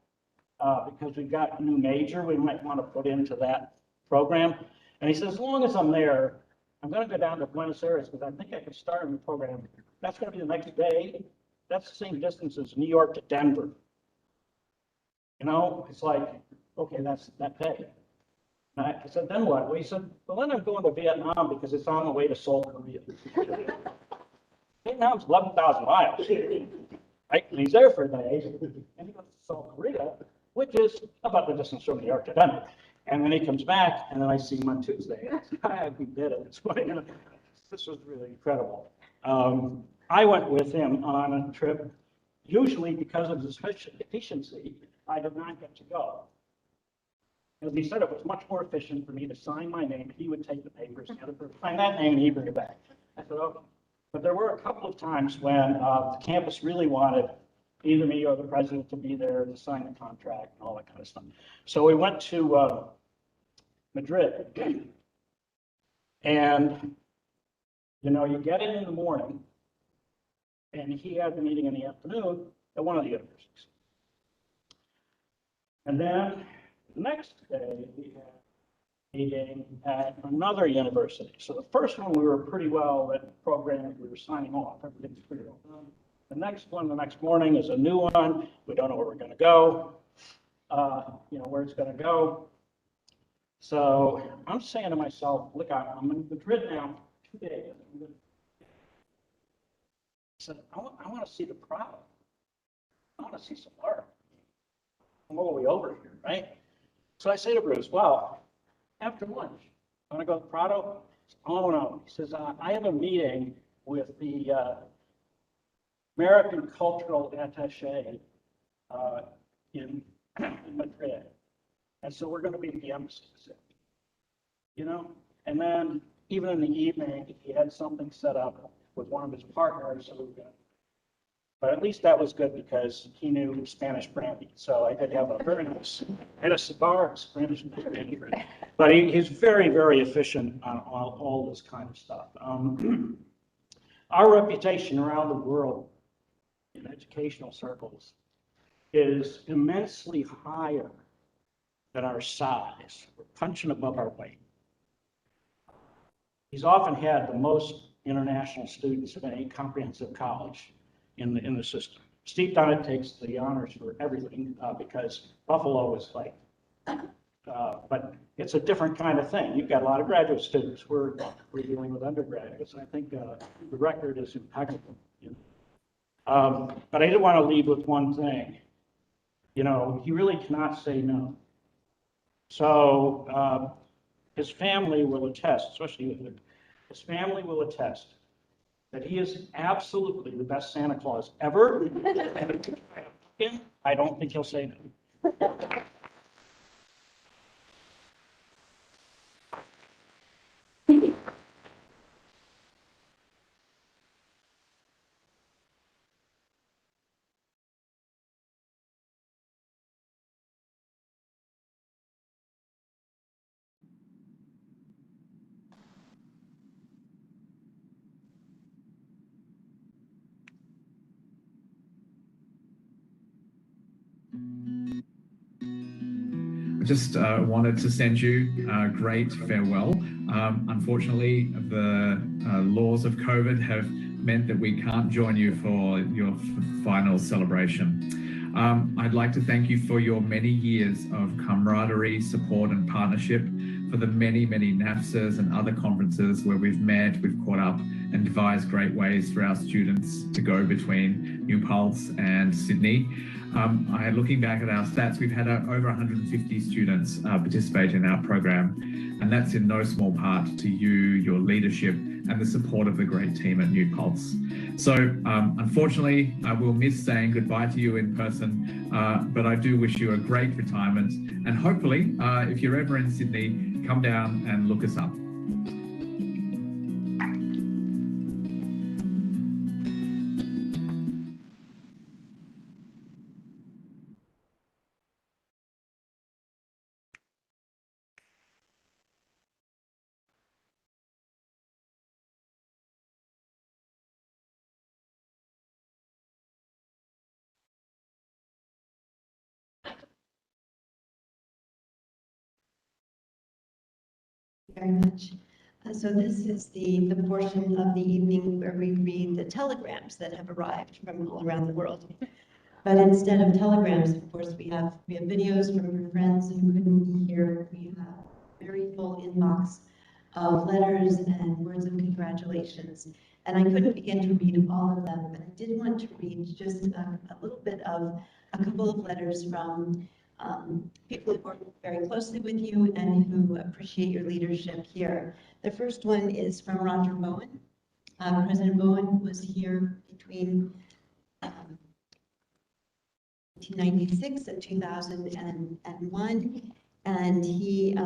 because we've got a new major we might want to put into that program. And he said, as long as I'm there, I'm going to go down to Buenos Aires because I think I can start in the program. That's going to be the next day. That's the same distance as New York to Denver. It's like, okay, that's that pay. And I said, then what? Well, he said, well, then I'm going to Vietnam because it's on the way to Seoul, Korea. Vietnam's 11,000 miles. Right? And he's there for a day, and he goes to Seoul, Korea, which is about the distance from New York to Denver. And then he comes back, and then I see him on Tuesday. We did it. This was really incredible. I went with him on a trip. Usually, because of his efficiency, I did not get to go. As he said, it was much more efficient for me to sign my name. He would take the papers, the other person sign that name, and he'd bring it back. I said, okay. But there were a couple of times when the campus really wanted either me or the president to be there to sign the contract and all that kind of stuff. So we went to Madrid. And, you get in the morning, and he had the meeting in the afternoon at one of the universities. And then the next day, we had a meeting at another university. So the first one, we were pretty well at the program. We were signing off. Everything's pretty well done. The next one, the next morning, is a new one. We don't know where we're going to go, where it's going to go. So I'm saying to myself, look, I'm in Madrid now, 2 days. I said, I want to see the Prado. I want to see some art. I'm all the way over here, right? So I say to Bruce, well, after lunch, I want to go to the Prado? Oh, no. He says, I have a meeting with the American Cultural Attaché in Madrid. And so we're going to be at the embassy. And then even in the evening, he had something set up with one of his partners. But at least that was good because he knew Spanish brandy. So I did have a very nice, I had a cigar of Spanish brandy. But he's very, very efficient on all this kind of stuff. Our reputation around the world in educational circles is immensely higher than our size. We're punching above our weight. He's often had the most international students of any comprehensive college in the system. Steve Dunnett takes the honors for everything because Buffalo is like, but it's a different kind of thing. You've got a lot of graduate students. We're dealing with undergraduates, and I think the record is impeccable. But I did want to leave with one thing. You know, he really cannot say no. So his family will attest, especially with him, his family will attest that he is absolutely the best Santa Claus ever. And I don't think he'll say no. I just wanted to send you a great farewell. Unfortunately, the laws of COVID have meant that we can't join you for your final celebration. I'd like to thank you for your many years of camaraderie, support, and partnership, for the many, many NAFSAs and other conferences where we've met, we've caught up, and devised great ways for our students to go between New Paltz and Sydney. Looking back at our stats, we've had over 150 students participate in our program, and that's in no small part to you, your leadership, and the support of the great team at New Paltz. So unfortunately, I will miss saying goodbye to you in person, but I do wish you a great retirement, and hopefully, if you're ever in Sydney, come down and look us up. Very much. So this is the portion of the evening where we read the telegrams that have arrived from all around the world. But instead of telegrams, of course, we have videos from your friends who couldn't be here. We have a very full inbox of letters and words of congratulations. And I couldn't begin to read all of them, but I did want to read just a little bit of a couple of letters from people who work very closely with you and who appreciate your leadership here. The first one is from Roger Bowen. President Bowen was here between 1996 and 2001, and he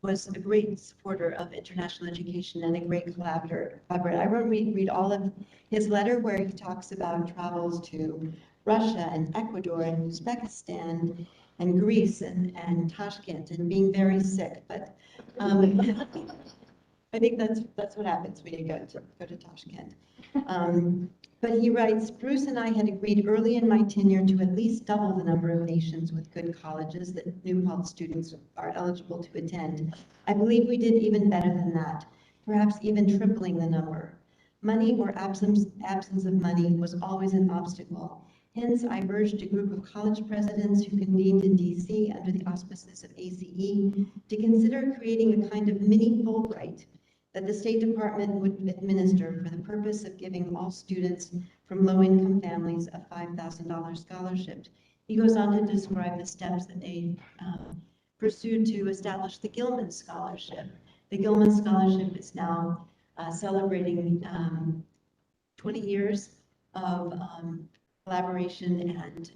was a great supporter of international education and a great collaborator. I won't read all of his letter where he talks about travels to Russia and Ecuador and Uzbekistan and Greece and Tashkent and being very sick, but I think that's what happens when you go to Tashkent. But he writes, Bruce and I had agreed early in my tenure to at least double the number of nations with good colleges that New Paltz students are eligible to attend. I believe we did even better than that, perhaps even tripling the number. Money or absence of money was always an obstacle. Hence, I urged a group of college presidents who convened in DC under the auspices of ACE to consider creating a kind of mini Fulbright that the State Department would administer for the purpose of giving all students from low-income families a $5,000 scholarship. He goes on to describe the steps that they pursued to establish the Gilman Scholarship. The Gilman Scholarship is now celebrating 20 years of collaboration and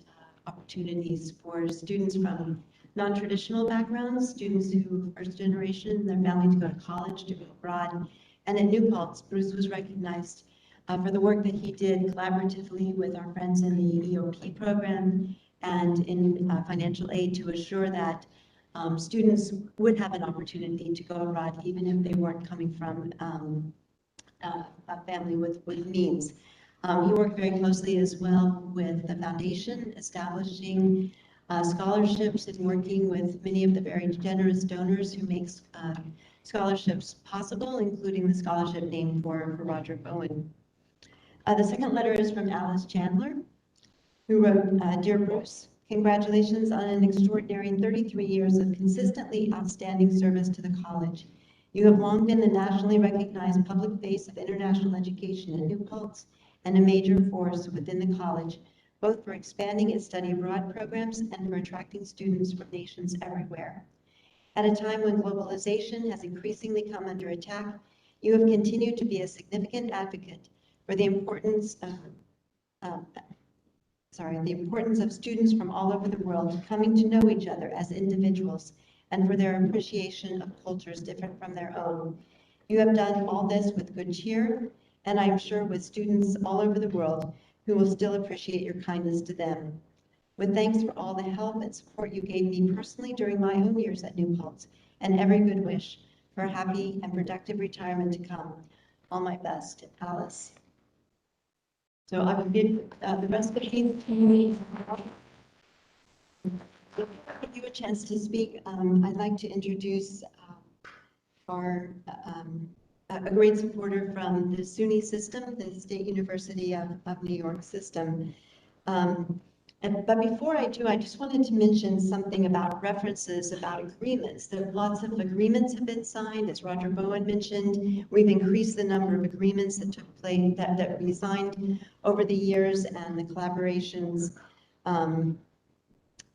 opportunities for students from non-traditional backgrounds, students who are first generation, their family to go to college, to go abroad. And at New Paltz, Bruce was recognized for the work that he did collaboratively with our friends in the EOP program and in financial aid to assure that students would have an opportunity to go abroad, even if they weren't coming from a family with means. He worked very closely as well with the foundation, establishing scholarships and working with many of the very generous donors who make scholarships possible, including the scholarship named for Roger Bowen. The second letter is from Alice Chandler, who wrote, Dear Bruce, congratulations on an extraordinary 33 years of consistently outstanding service to the college. You have long been the nationally recognized public face of international education at New Paltz and a major force within the college, both for expanding its study abroad programs and for attracting students from nations everywhere. At a time when globalization has increasingly come under attack, you have continued to be a significant advocate for the importance of students from all over the world coming to know each other as individuals and for their appreciation of cultures different from their own. You have done all this with good cheer, and I am sure with students all over the world who will still appreciate your kindness to them. With thanks for all the help and support you gave me personally during my own years at New Paltz, and every good wish for a happy and productive retirement to come. All my best, Alice. So I will give the rest of you a chance to speak. I'd like to introduce a great supporter from the SUNY system, the State University of New York system. But before I do, I just wanted to mention something about references about agreements. There are lots of agreements have been signed, as Roger Bowen mentioned. We've increased the number of agreements that took place, that we signed over the years, and the collaborations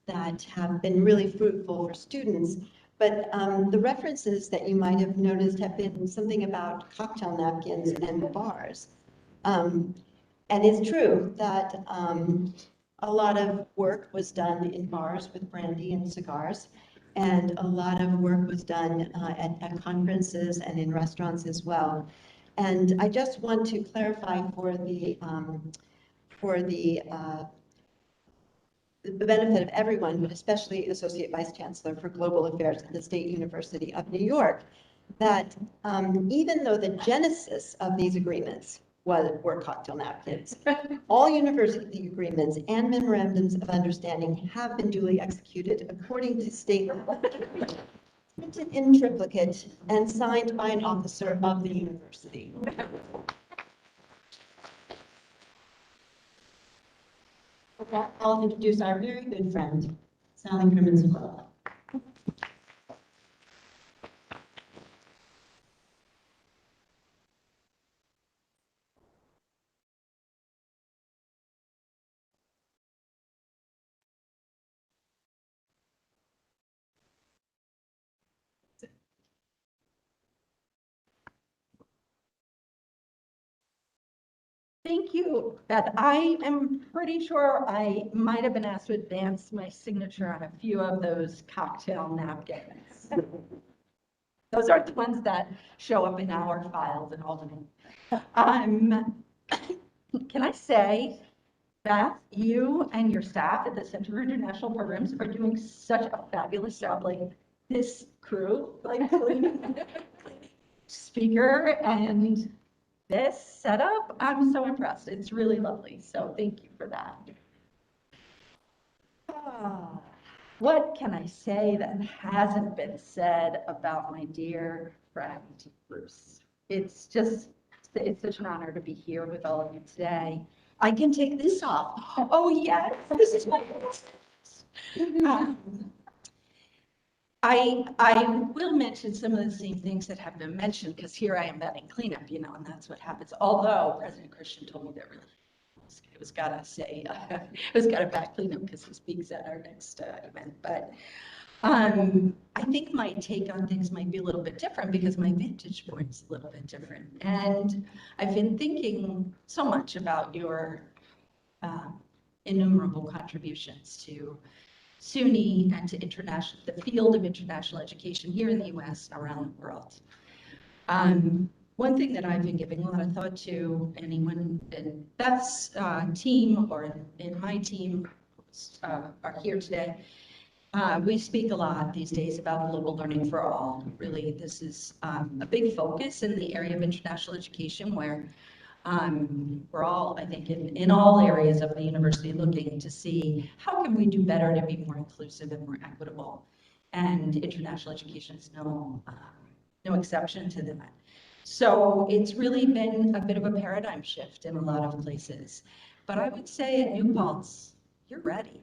that have been really fruitful for students. But the references that you might have noticed have been something about cocktail napkins and bars. And it's true that a lot of work was done in bars with brandy and cigars, and a lot of work was done at conferences and in restaurants as well. And I just want to clarify for the benefit of everyone, but especially Associate Vice Chancellor for Global Affairs at the State University of New York, that even though the genesis of these agreements were cocktail napkins, all university agreements and memorandums of understanding have been duly executed according to state law, printed in triplicate and signed by an officer of the university. With that, I'll introduce our very good friend, Sally Crimmins-Club. Thank you, Beth. I am pretty sure I might have been asked to advance my signature on a few of those cocktail napkins. Those are the ones that show up in our files and all of them. Can I say, Beth, you and your staff at the Center for International Programs are doing such a fabulous job. Like this crew, like speaker and this setup, I'm so impressed. It's really lovely. So thank you for that. What can I say that hasn't been said about my dear friend, Bruce? It's such an honor to be here with all of you today. I can take this off. Oh yes, this is my I will mention some of the same things that have been mentioned because here I am batting cleanup, you know, and that's what happens. Although President Christian told me that really it was gotta say, it was gotta bat cleanup because he speaks at our next event. But I think my take on things might be a little bit different because my vantage point is a little bit different. And I've been thinking so much about your innumerable contributions to SUNY and to the field of international education here in the US and around the world. One thing that I've been giving a lot of thought to, anyone in Beth's team or in my team are here today, we speak a lot these days about global learning for all. Really, this is a big focus in the area of international education where We're all, I think, in all areas of the university looking to see how can we do better to be more inclusive and more equitable. And international education is no exception to that. So it's really been a bit of a paradigm shift in a lot of places. But I would say at New Paltz, you're ready.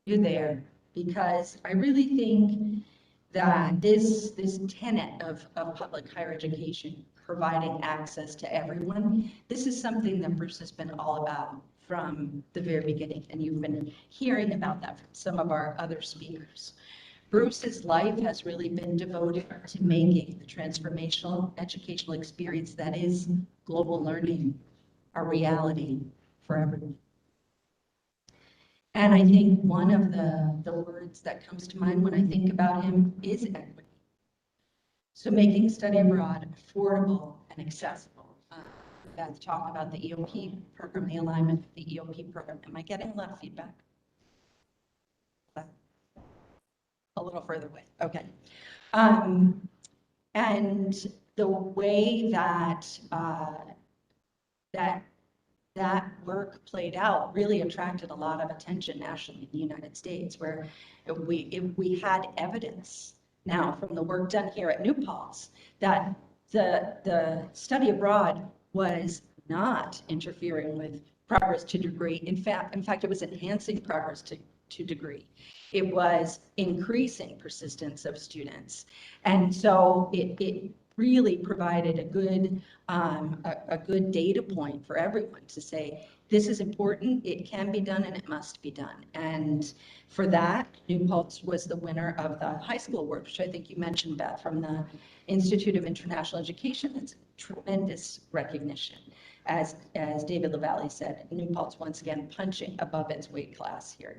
You're there. Because I really think that this tenet of public higher education, providing access to everyone, this is something that Bruce has been all about from the very beginning. And you've been hearing about that from some of our other speakers. Bruce's life has really been devoted to making the transformational educational experience that is global learning a reality for everyone. And I think one of the words that comes to mind when I think about him is equity. So making study abroad affordable and accessible. Beth talked about the EOP program, the alignment of the EOP program. Am I getting a lot of feedback? A little further away, okay. And the way that that work played out really attracted a lot of attention nationally in the United States, where if we had evidence now from the work done here at New Paltz that the study abroad was not interfering with progress to degree. In fact, it was enhancing progress to degree. It was increasing persistence of students. And so it really provided a good data point for everyone to say, this is important, it can be done, and it must be done. And for that, New Paltz was the winner of the high school award, which I think you mentioned, Beth, from the Institute of International Education. It's tremendous recognition. As David LaValle said, New Paltz once again punching above its weight class here.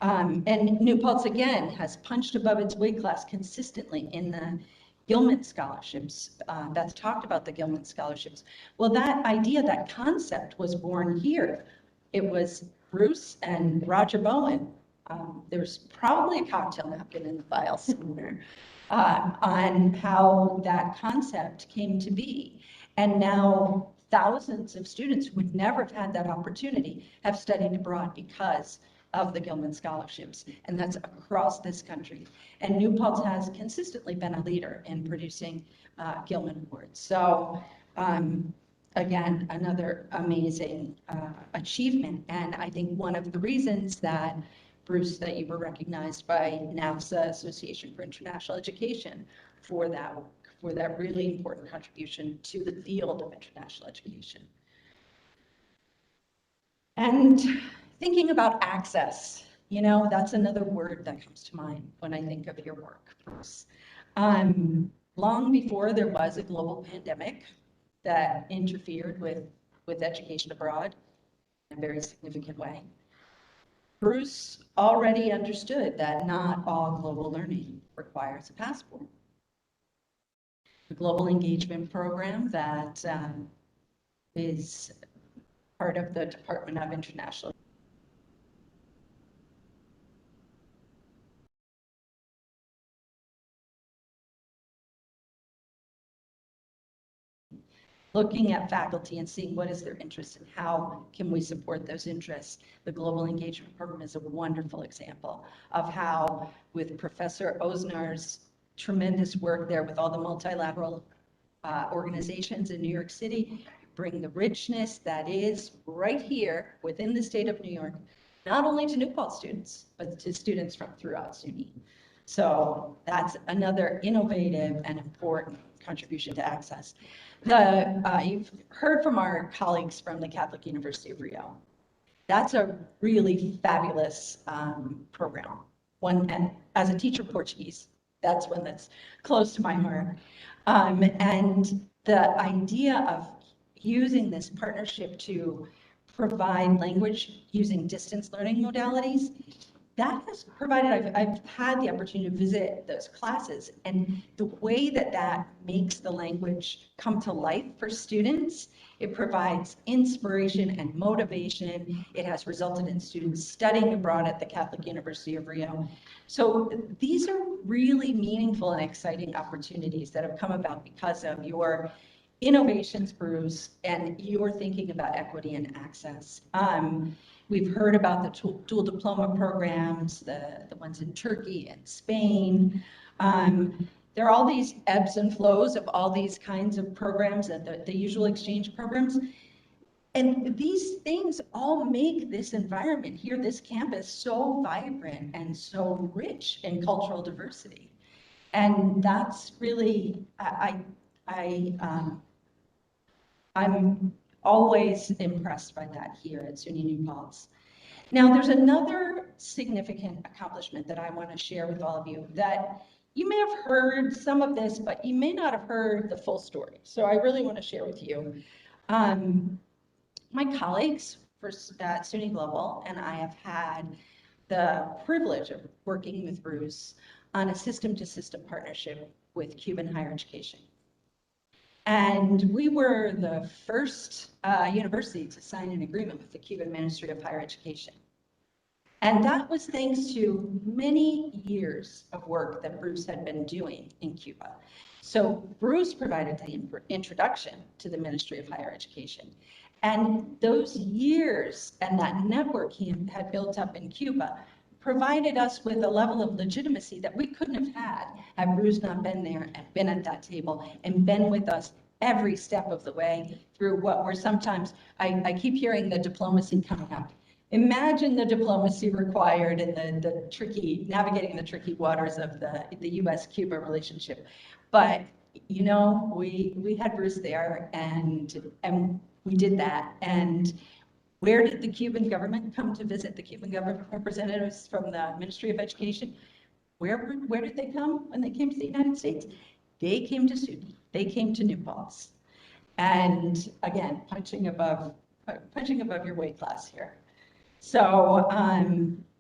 And New Paltz again has punched above its weight class consistently in the Gilman scholarships. Beth talked about the Gilman scholarships. Well, that idea, that concept was born here. It was Bruce and Roger Bowen. There's probably a cocktail napkin in the file somewhere on how that concept came to be. And now thousands of students who would never have had that opportunity have studied abroad because of the Gilman scholarships, and that's across this country. And New Paltz has consistently been a leader in producing Gilman awards. So again, another amazing achievement. And I think one of the reasons that, Bruce, that you were recognized by NAFSA, Association for International Education, for that really important contribution to the field of international education. And thinking about access, you know, that's another word that comes to mind when I think of your work, Bruce. Long before there was a global pandemic that interfered with education abroad in a very significant way, Bruce already understood that not all global learning requires a passport. The Global Engagement Program that is part of the Department of International looking at faculty and seeing what is their interest and how can we support those interests. The Global Engagement Program is a wonderful example of how, with Professor Osnar's tremendous work there with all the multilateral organizations in New York City, bring the richness that is right here within the state of New York, not only to New Paltz students, but to students from throughout SUNY. So that's another innovative and important contribution to access. You've heard from our colleagues from the Catholic University of Rio. That's a really fabulous program. And as a teacher of Portuguese, that's one that's close to my heart. And the idea of using this partnership to provide language using distance learning modalities, that has provided, I've had the opportunity to visit those classes, and the way that that makes the language come to life for students, it provides inspiration and motivation. It has resulted in students studying abroad at the Catholic University of Rio. So these are really meaningful and exciting opportunities that have come about because of your innovations, Bruce, and you're thinking about equity and access. We've heard about the dual diploma programs, the ones in Turkey and Spain. There are all these ebbs and flows of all these kinds of programs, and the usual exchange programs. And these things all make this environment here, this campus, so vibrant and so rich in cultural diversity. And that's really, I'm always impressed by that here at SUNY New Paltz. Now, there's another significant accomplishment that I want to share with all of you that you may have heard some of this, but you may not have heard the full story. So I really want to share with you. My colleagues at SUNY Global and I have had the privilege of working with Bruce on a system-to-system partnership with Cuban higher education. And we were the first university to sign an agreement with the Cuban Ministry of Higher Education. And that was thanks to many years of work that Bruce had been doing in Cuba. So Bruce provided the introduction to the Ministry of Higher Education. And those years and that network he had built up in Cuba provided us with a level of legitimacy that we couldn't have had Bruce not been there and been at that table and been with us every step of the way through what were sometimes, I keep hearing the diplomacy coming up. Imagine the diplomacy required in the tricky, navigating the tricky waters of the US-Cuba relationship. But, you know, we had Bruce there and we did that. And where did the Cuban government come to visit? The Cuban government representatives from the Ministry of Education. Where did they come when they came to the United States? They came to SUNY. They came to New Paltz. And again, punching above your weight class here. So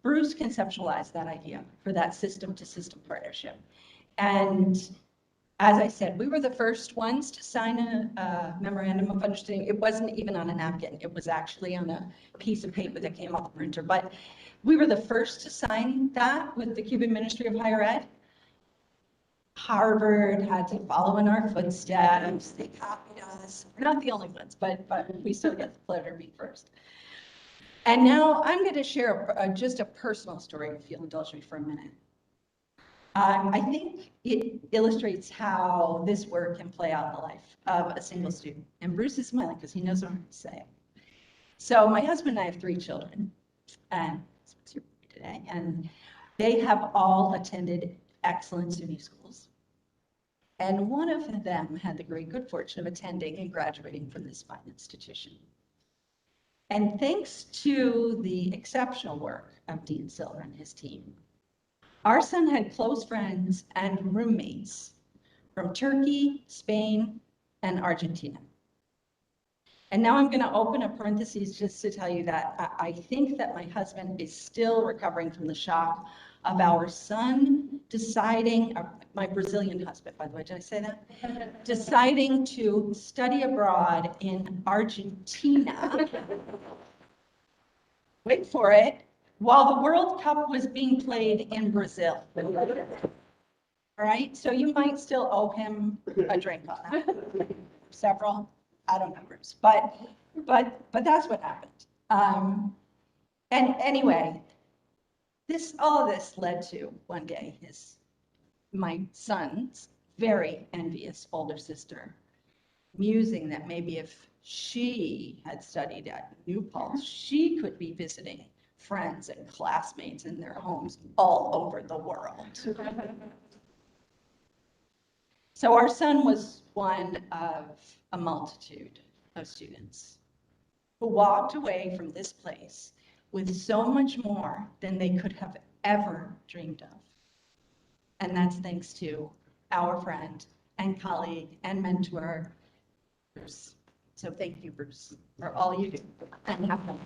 Bruce conceptualized that idea for that system-to-system partnership. And as I said, we were the first ones to sign a memorandum of understanding. It wasn't even on a napkin. It was actually on a piece of paper that came off the printer. But we were the first to sign that with the Cuban Ministry of Higher Ed. Harvard had to follow in our footsteps. They copied us. We're not the only ones, but we still get the pleasure of being first. And now I'm going to share just a personal story, if you'll indulge me for a minute. I think it illustrates how this work can play out in the life of a single student. And Bruce is smiling because he knows what I'm going to say. So my husband and I have 3 children, and that's here today, and they have all attended excellent SUNY schools. And one of them had the great good fortune of attending and graduating from this fine institution. And thanks to the exceptional work of Dean Silver and his team, our son had close friends and roommates from Turkey, Spain, and Argentina. And now I'm going to open a parenthesis just to tell you that I think that my husband is still recovering from the shock of our son deciding, my Brazilian husband, by the way, did I say that? Deciding to study abroad in Argentina. Wait for it. While the World Cup was being played in Brazil. All right, so you might still owe him a drink on that. Several, I don't know, Bruce, but that's what happened. And anyway, all of this led to one day my son's very envious older sister musing that maybe if she had studied at New Paltz, she could be visiting friends and classmates in their homes all over the world. So our son was one of a multitude of students who walked away from this place with so much more than they could have ever dreamed of. And that's thanks to our friend and colleague and mentor, Bruce. So thank you, Bruce, for all you do. And have fun.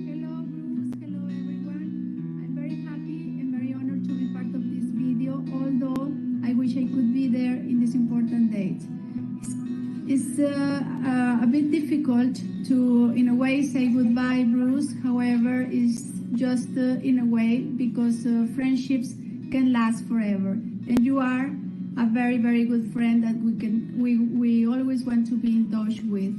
Hello, Bruce. Hello, everyone. I'm very happy and very honored to be part of this video, although I wish I could be there in this important date. It's a bit difficult to, in a way, say goodbye, Bruce. However, it's just in a way because friendships can last forever, and you are a very, very good friend that we always want to be in touch with.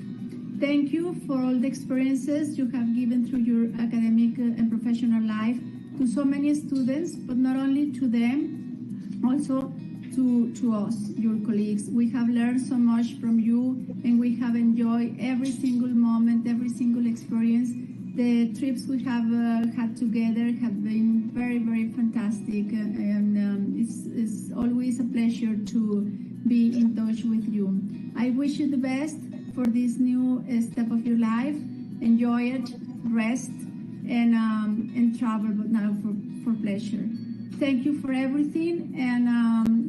Thank you for all the experiences you have given through your academic and professional life to so many students, but not only to them, also to us, your colleagues. We have learned so much from you, and we have enjoyed every single moment, every single experience. The trips we have had together have been very, very fantastic, and it's always a pleasure to be in touch with you. I wish you the best for this new step of your life. Enjoy it, rest, and travel, but now for pleasure. Thank you for everything, and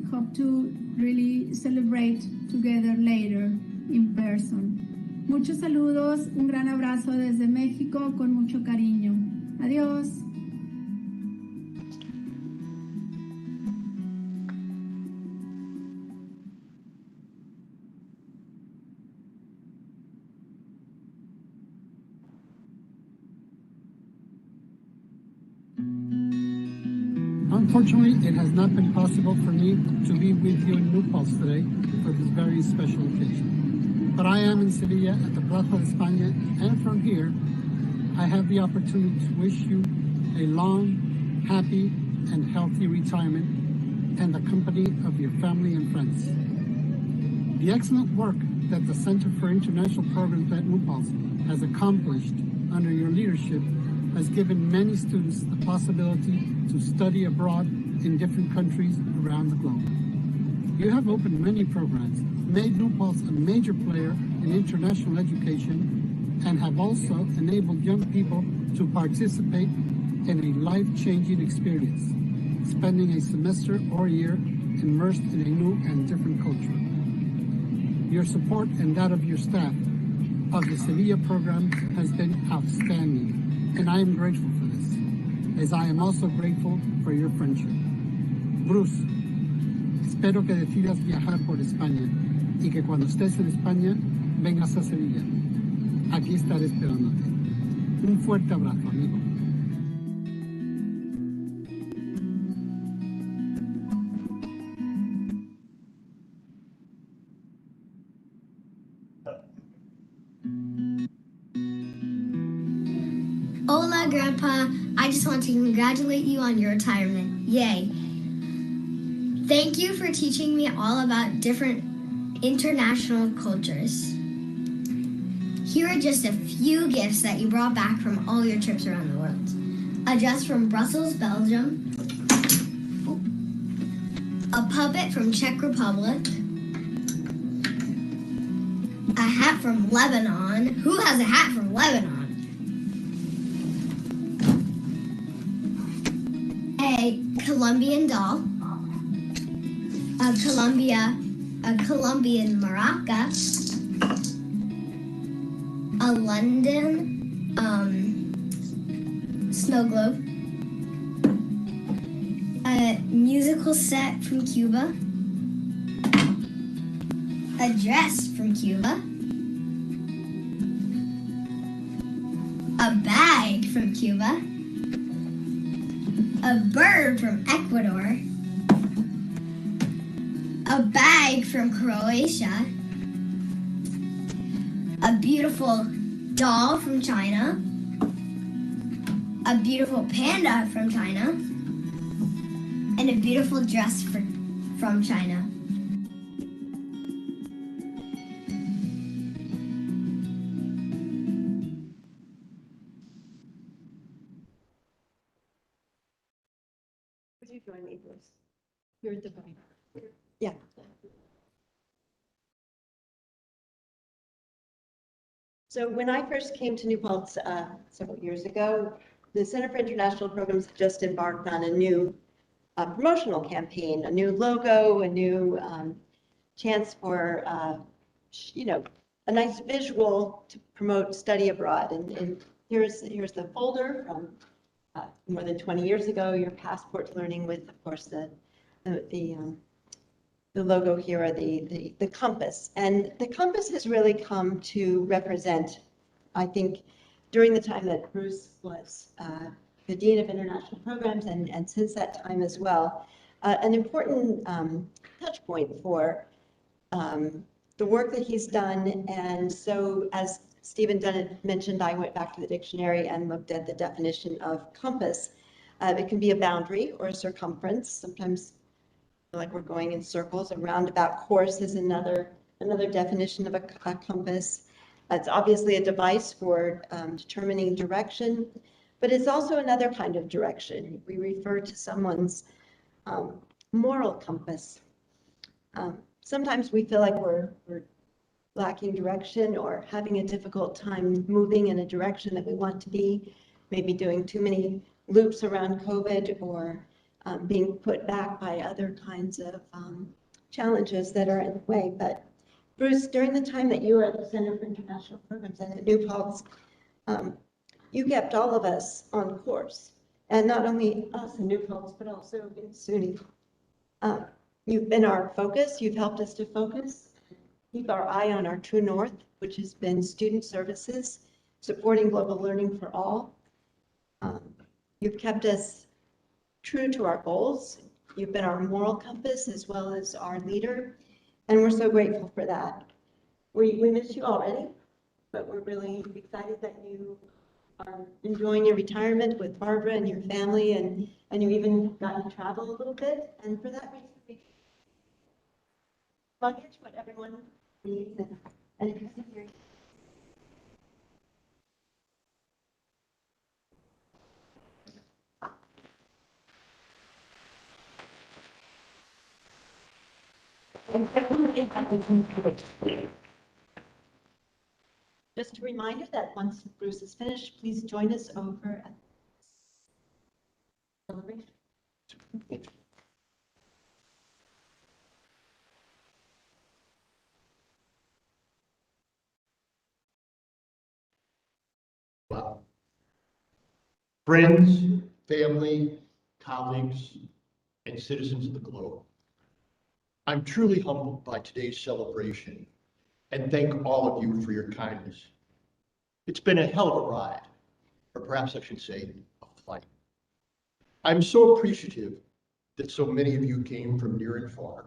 hope to really celebrate together later in person. Muchos saludos, un gran abrazo desde México con mucho cariño. Adiós. Unfortunately, it has not been possible for me to be with you in New Paltz today for this very special occasion. But I am in Sevilla at the Plaza de España, and from here, I have the opportunity to wish you a long, happy, and healthy retirement and the company of your family and friends. The excellent work that the Center for International Programs at New Paltz has accomplished under your leadership has given many students the possibility to study abroad in different countries around the globe. You have opened many programs, made New Paltz a major player in international education, and have also enabled young people to participate in a life-changing experience, spending a semester or year immersed in a new and different culture. Your support and that of your staff of the Sevilla program has been outstanding, and I am grateful for this, as I am also grateful for your friendship. Bruce, espero que decidas viajar por España y que cuando estés en España vengas a Sevilla. Aquí estaré esperándote. Un fuerte abrazo, amigo. Hola, Grandpa. I just want to congratulate you on your retirement. Yay. Thank you for teaching me all about different international cultures. Here are just a few gifts that you brought back from all your trips around the world. A dress from Brussels, Belgium. A puppet from Czech Republic. A hat from Lebanon. Who has a hat from Lebanon? A Colombian doll. A Colombian maraca. A London snow globe. A musical set from Cuba. A dress from Cuba. A bag from Cuba. A bird from Ecuador. A bag from Croatia. A beautiful doll from China. A beautiful panda from China. And a beautiful dress from China. Would you join me, Bruce? You're at the point. Yeah. So when I first came to New Paltz several years ago, the Center for International Programs had just embarked on a new promotional campaign, a new logo, a new chance for, a nice visual to promote study abroad. And here's the folder from more than 20 years ago, your passport to learning with, of course, the logo here, or the compass. And the compass has really come to represent, I think, during the time that Bruce was the Dean of International Programs, and since that time as well, an important touch point for the work that he's done. And so, as Stephen Dunn mentioned, I went back to the dictionary and looked at the definition of compass. It can be a boundary or a circumference. Sometimes like we're going in circles. A roundabout course is another definition of a compass. It's obviously a device for determining direction, but it's also another kind of direction. We refer to someone's moral compass. Sometimes we feel like we're lacking direction or having a difficult time moving in a direction that we want to be, maybe doing too many loops around COVID, or being put back by other kinds of challenges that are in the way. But Bruce, during the time that you were at the Center for International Programs and at New Paltz, you kept all of us on course, and not only us in New Paltz, but also in SUNY. You've been our focus. You've helped us to focus, keep our eye on our true north, which has been student services, supporting global learning for all. You've kept us true to our goals. You've been our moral compass as well as our leader, and we're so grateful for that. We miss you already, but we're really excited that you are enjoying your retirement with Barbara and your family, and you even got to travel a little bit, and for that reason, we luggage what everyone needs, and if you sit here. Just a reminder that once Bruce is finished, please join us over at the celebration. Wow. Friends, family, colleagues, and citizens of the globe, I'm truly humbled by today's celebration and thank all of you for your kindness. It's been a hell of a ride, or perhaps I should say a flight. I'm so appreciative that so many of you came from near and far,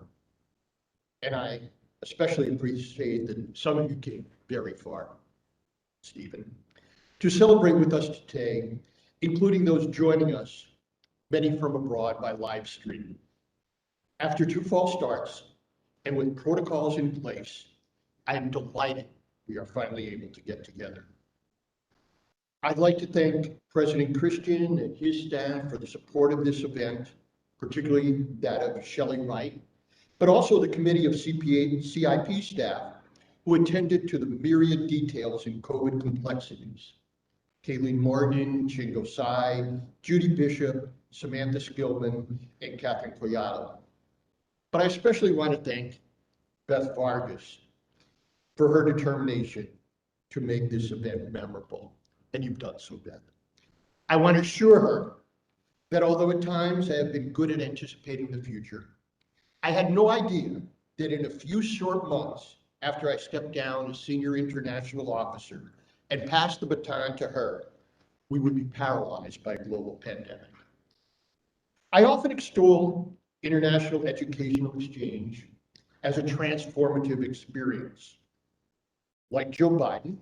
and I especially appreciate that some of you came very far, Stephen, to celebrate with us today, including those joining us, many from abroad by live stream. After 2 false starts and with protocols in place, I am delighted we are finally able to get together. I'd like to thank President Christian and his staff for the support of this event, particularly that of Shelley Wright, but also the committee of CPA and CIP staff who attended to the myriad details in COVID complexities. Kayleen Morgan, Chingo Sai, Judy Bishop, Samantha Skillman, and Catherine Collado. But I especially want to thank Beth Vargas for her determination to make this event memorable, and you've done so, Beth. I want to assure her that although at times I have been good at anticipating the future, I had no idea that in a few short months after I stepped down as senior international officer and passed the baton to her, we would be paralyzed by a global pandemic. I often extol international educational exchange as a transformative experience. Like Joe Biden,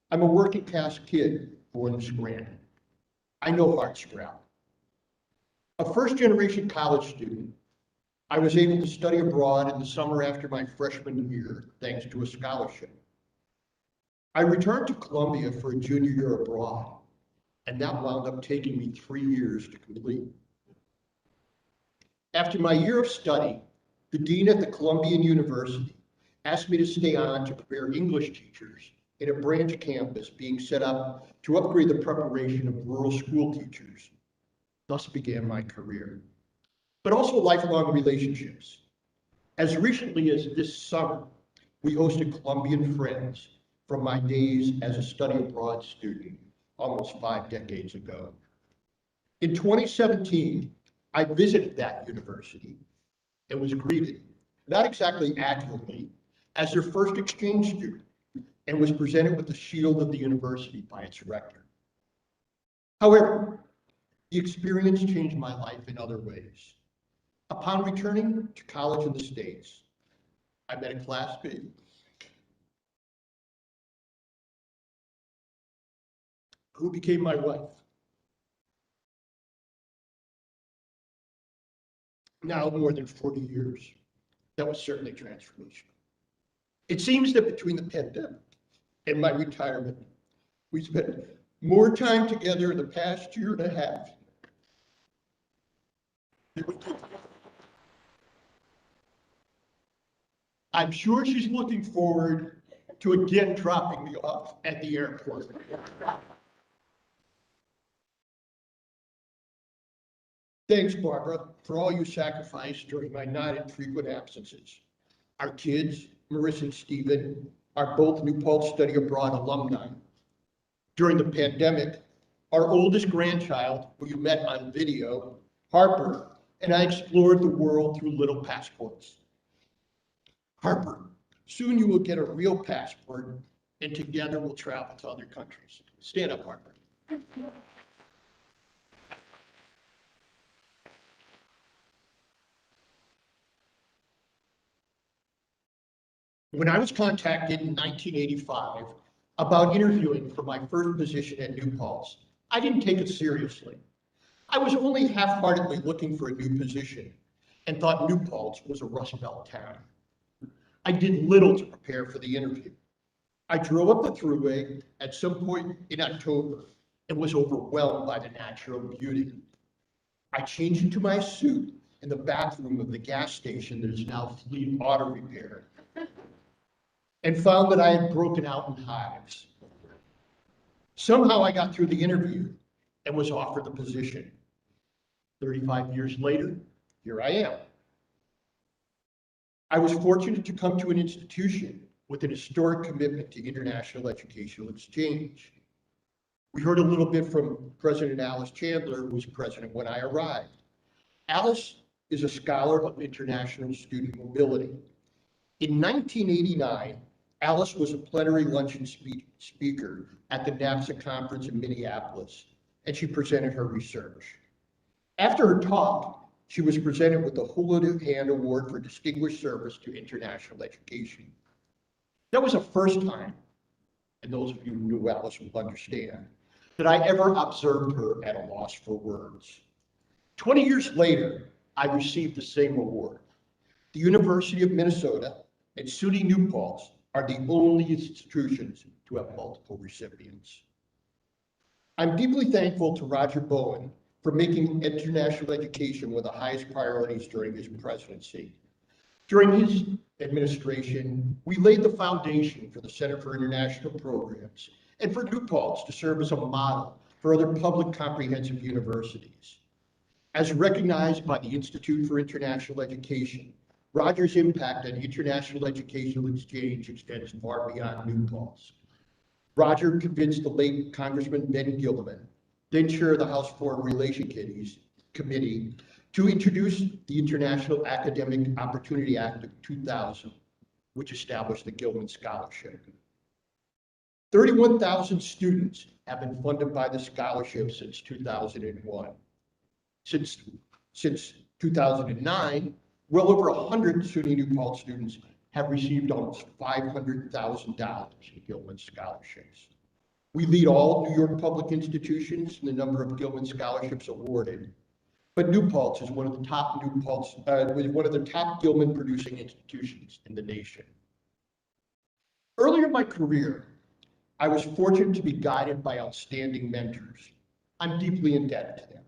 I'm a working class kid born in Scranton. I know hardscrap. A first-generation college student, I was able to study abroad in the summer after my freshman year, thanks to a scholarship. I returned to Columbia for a junior year abroad, and that wound up taking me 3 years to complete. After my year of study, the dean at the Columbian University asked me to stay on to prepare English teachers in a branch campus being set up to upgrade the preparation of rural school teachers. Thus began my career, but also lifelong relationships. As recently as this summer, we hosted Columbian Friends from my days as a study abroad student almost 5 decades ago. In 2017, I visited that university and was greeted, not exactly accurately, as their first exchange student, and was presented with the shield of the university by its rector. However, the experience changed my life in other ways. Upon returning to college in the States, I met a classmate who became my wife. Now more than 40 years. That was certainly transformational. It seems that between the pandemic and my retirement, we spent more time together in the past year and a half than we did. I'm sure she's looking forward to again dropping me off at the airport. Thanks, Barbara, for all you sacrificed during my not infrequent absences. Our kids, Marissa and Stephen, are both New Paltz Study Abroad alumni. During the pandemic, our oldest grandchild, who you met on video, Harper, and I explored the world through little passports. Harper, soon you will get a real passport, and together we'll travel to other countries. Stand up, Harper. When I was contacted in 1985 about interviewing for my first position at New Paltz, I didn't take it seriously. I was only half-heartedly looking for a new position and thought New Paltz was a Rust Belt town. I did little to prepare for the interview. I drove up the thruway at some point in October and was overwhelmed by the natural beauty. I changed into my suit in the bathroom of the gas station that is now Fleet Auto Repair and found that I had broken out in hives. Somehow I got through the interview and was offered the position. 35 years later, here I am. I was fortunate to come to an institution with an historic commitment to international educational exchange. We heard a little bit from President Alice Chandler, who was president when I arrived. Alice is a scholar of international student mobility. In 1989, Alice was a plenary luncheon speaker at the NAPSA conference in Minneapolis, and she presented her research. After her talk, she was presented with the Hula Hand Award for Distinguished Service to International Education. That was the first time, and those of you who knew Alice will understand, that I ever observed her at a loss for words. 20 years later, I received the same award. The University of Minnesota and SUNY New Paltz are the only institutions to have multiple recipients. I'm deeply thankful to Roger Bowen for making international education one of the highest priorities during his presidency. During his administration, we laid the foundation for the Center for International Programs and for New Paltz to serve as a model for other public comprehensive universities. As recognized by the Institute for International Education, Roger's impact on international educational exchange extends far beyond New Paltz. Roger convinced the late Congressman Ben Gilman, then chair of the House Foreign Relations Committee, to introduce the International Academic Opportunity Act of 2000, which established the Gilman Scholarship. 31,000 students have been funded by the scholarship since 2001. Since 2009, well over 100 SUNY New Paltz students have received almost $500,000 in Gilman scholarships. We lead all New York public institutions in the number of Gilman scholarships awarded, but New Paltz is one of the top Gilman producing institutions in the nation. Earlier in my career, I was fortunate to be guided by outstanding mentors. I'm deeply indebted to them.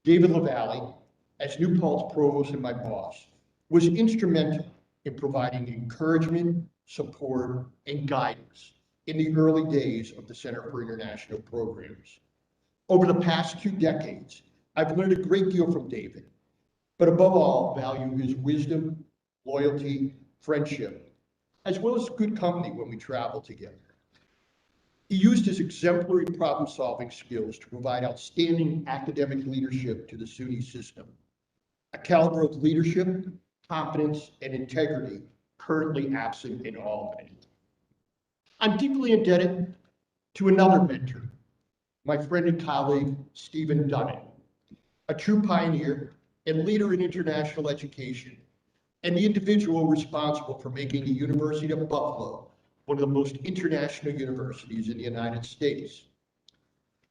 David LaValle, as New Paltz provost and my boss, was instrumental in providing encouragement, support, and guidance in the early days of the Center for International Programs. Over the past 2 decades, I've learned a great deal from David, but above all, value his wisdom, loyalty, friendship, as well as good company when we traveled together. He used his exemplary problem-solving skills to provide outstanding academic leadership to the SUNY system, a caliber of leadership, competence, and integrity currently absent in Albany. I'm deeply indebted to another mentor, my friend and colleague, Stephen Dunning, a true pioneer and leader in international education, and the individual responsible for making the University of Buffalo one of the most international universities in the United States.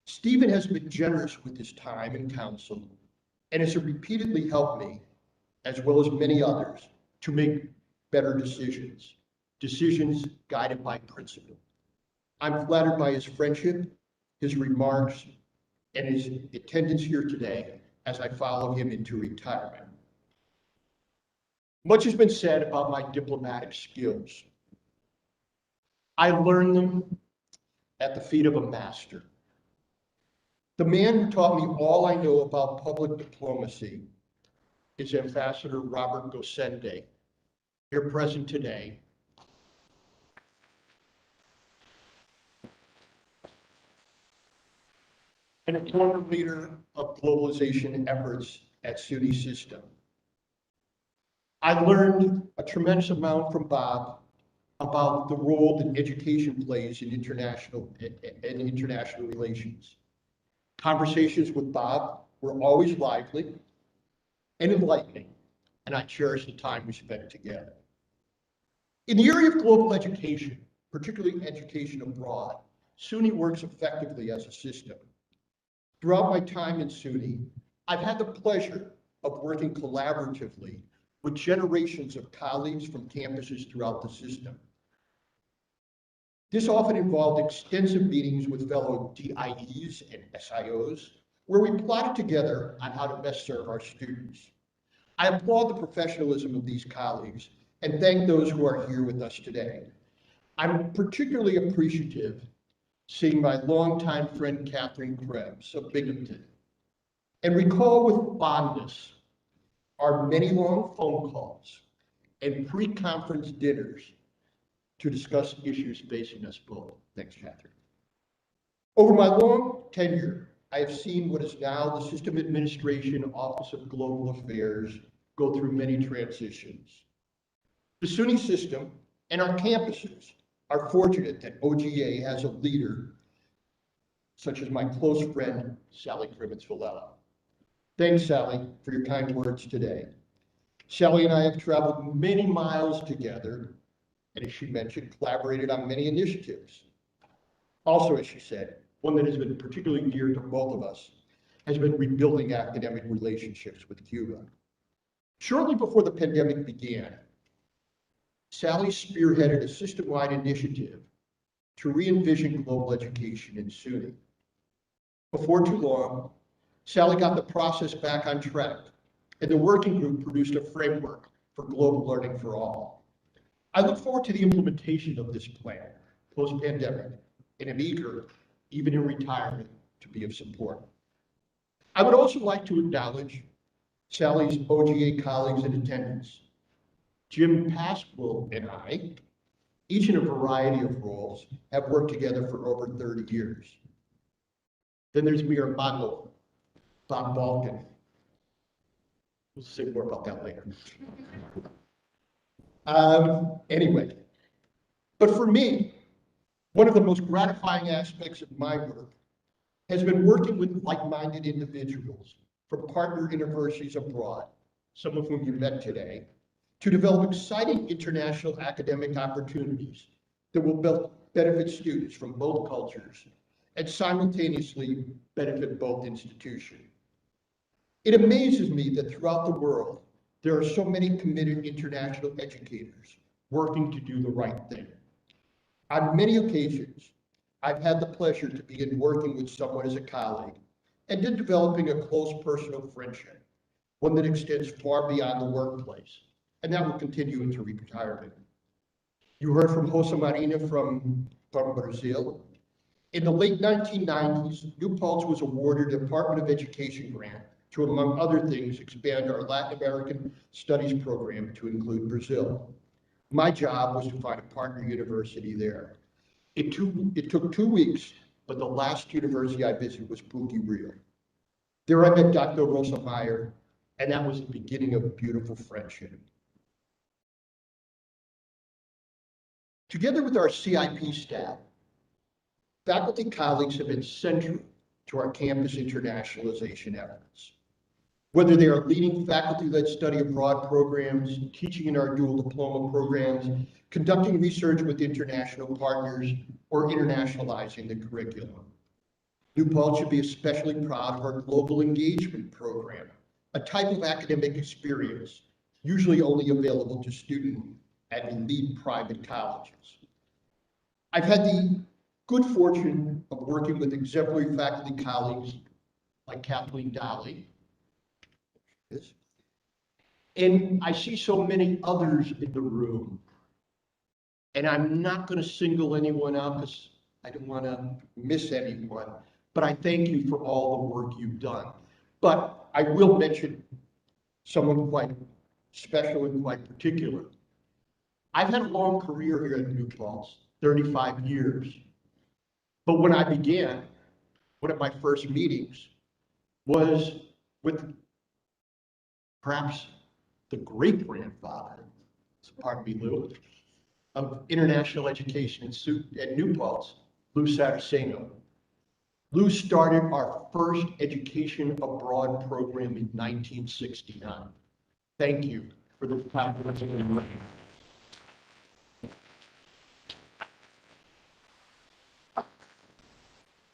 Stephen has been generous with his time and counsel, and has repeatedly helped me, as well as many others, to make better decisions, decisions guided by principle. I'm flattered by his friendship, his remarks, and his attendance here today as I follow him into retirement. Much has been said about my diplomatic skills. I learned them at the feet of a master. The man who taught me all I know about public diplomacy is Ambassador Robert Gosende, here present today. And a former leader of globalization efforts at SUNY System. I learned a tremendous amount from Bob about the role that education plays in international relations. Conversations with Bob were always lively and enlightening, and I cherish the time we spent together. In the area of global education, particularly education abroad, SUNY works effectively as a system. Throughout my time in SUNY, I've had the pleasure of working collaboratively with generations of colleagues from campuses throughout the system. This often involved extensive meetings with fellow DIEs and SIOs, where we plotted together on how to best serve our students. I applaud the professionalism of these colleagues and thank those who are here with us today. I'm particularly appreciative seeing my longtime friend Catherine Krebs of Binghamton, and recall with fondness our many long phone calls and pre-conference dinners to discuss issues facing us both. Thanks, Catherine. Over my long tenure, I have seen what is now the System Administration Office of Global Affairs go through many transitions. The SUNY system and our campuses are fortunate that OGA has a leader such as my close friend, Sally Crimmins-Villela. Thanks, Sally, for your kind words today. Sally and I have traveled many miles together, and as she mentioned, collaborated on many initiatives. Also, as she said, one that has been particularly dear to both of us has been rebuilding academic relationships with Cuba. Shortly before the pandemic began, Sally spearheaded a system-wide initiative to re-envision global education in SUNY. Before too long, Sally got the process back on track, and the working group produced a framework for global learning for all. I look forward to the implementation of this plan post-pandemic, and am eager, even in retirement, to be of support. I would also like to acknowledge Sally's OGA colleagues in attendance. Jim Pasquill and I, each in a variety of roles, have worked together for over 30 years. Then there's me, Armando, Bob Balkin. We'll say more about that later. Anyway, but for me, one of the most gratifying aspects of my work has been working with like-minded individuals from partner universities abroad, some of whom you met today, to develop exciting international academic opportunities that will benefit students from both cultures and simultaneously benefit both institutions. It amazes me that throughout the world, there are so many committed international educators working to do the right thing. On many occasions, I've had the pleasure to begin working with someone as a colleague and then developing a close personal friendship, one that extends far beyond the workplace, and that will continue into retirement. You heard from Rosa Marina from Brazil. In the late 1990s, New Paltz was awarded a Department of Education grant to, among other things, expand our Latin American Studies program to include Brazil. My job was to find a partner university there. It took 2 weeks, but the last university I visited was Pookie Real. There I met Dr. Rosa Meyer, and that was the beginning of a beautiful friendship. Together with our CIP staff, faculty colleagues have been central to our campus internationalization efforts. Whether they are leading faculty-led study abroad programs, teaching in our dual diploma programs, conducting research with international partners, or internationalizing the curriculum. New Paltz should be especially proud of our global engagement program, a type of academic experience usually only available to students at elite private colleges. I've had the good fortune of working with exemplary faculty colleagues like Kathleen Dolly, and I see so many others in the room. And I'm not going to single anyone out because I don't want to miss anyone, but I thank you for all the work you've done. But I will mention someone quite special and quite particular. I've had a long career here at New Paltz, 35 years. But when I began, one of my first meetings was with perhaps the great-grandfather, pardon me, Lou, of international education at New Paltz, Lou Saraceno. Lou started our first education abroad program in 1969. Thank you for the time.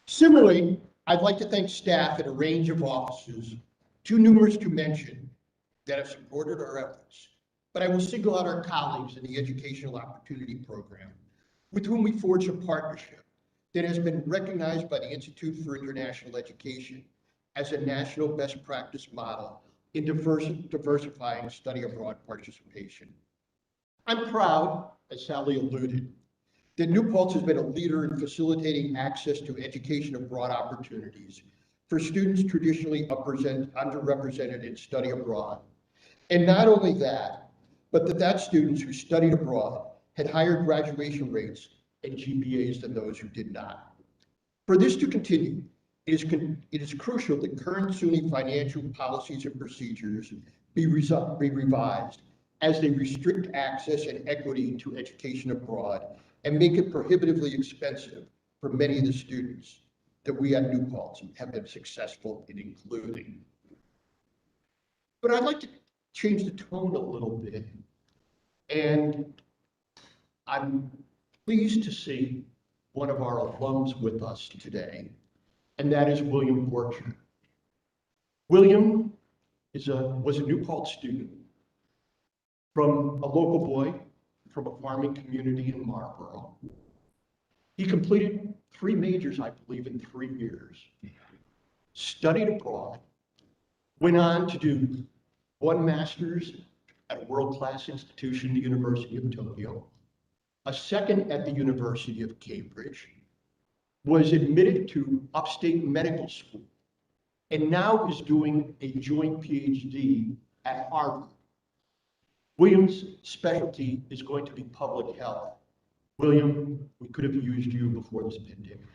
Similarly, I'd like to thank staff at a range of offices, too numerous to mention, that have supported our efforts. But I will single out our colleagues in the Educational Opportunity Program, with whom we forged a partnership that has been recognized by the Institute for International Education as a national best practice model in diversifying study abroad participation. I'm proud, as Sally alluded, that New Paltz has been a leader in facilitating access to education abroad opportunities for students traditionally underrepresented in study abroad. And not only that, but that students who studied abroad had higher graduation rates and GPAs than those who did not. For this to continue, it is crucial that current SUNY financial policies and procedures be revised as they restrict access and equity to education abroad and make it prohibitively expensive for many of the students that we at New Paltz have been successful in including. But I'd like to change the tone a little bit, and I'm pleased to see one of our alums with us today, and that is William Borcher. William was a New Paltz student from a local boy from a farming community in Marlboro. He completed 3 majors, I believe, in 3 years, studied abroad, went on to do 1 master's at a world-class institution, the University of Tokyo, a 2nd at the University of Cambridge, was admitted to upstate medical school, and now is doing a joint PhD at Harvard. William's specialty is going to be public health. William, we could have used you before this pandemic.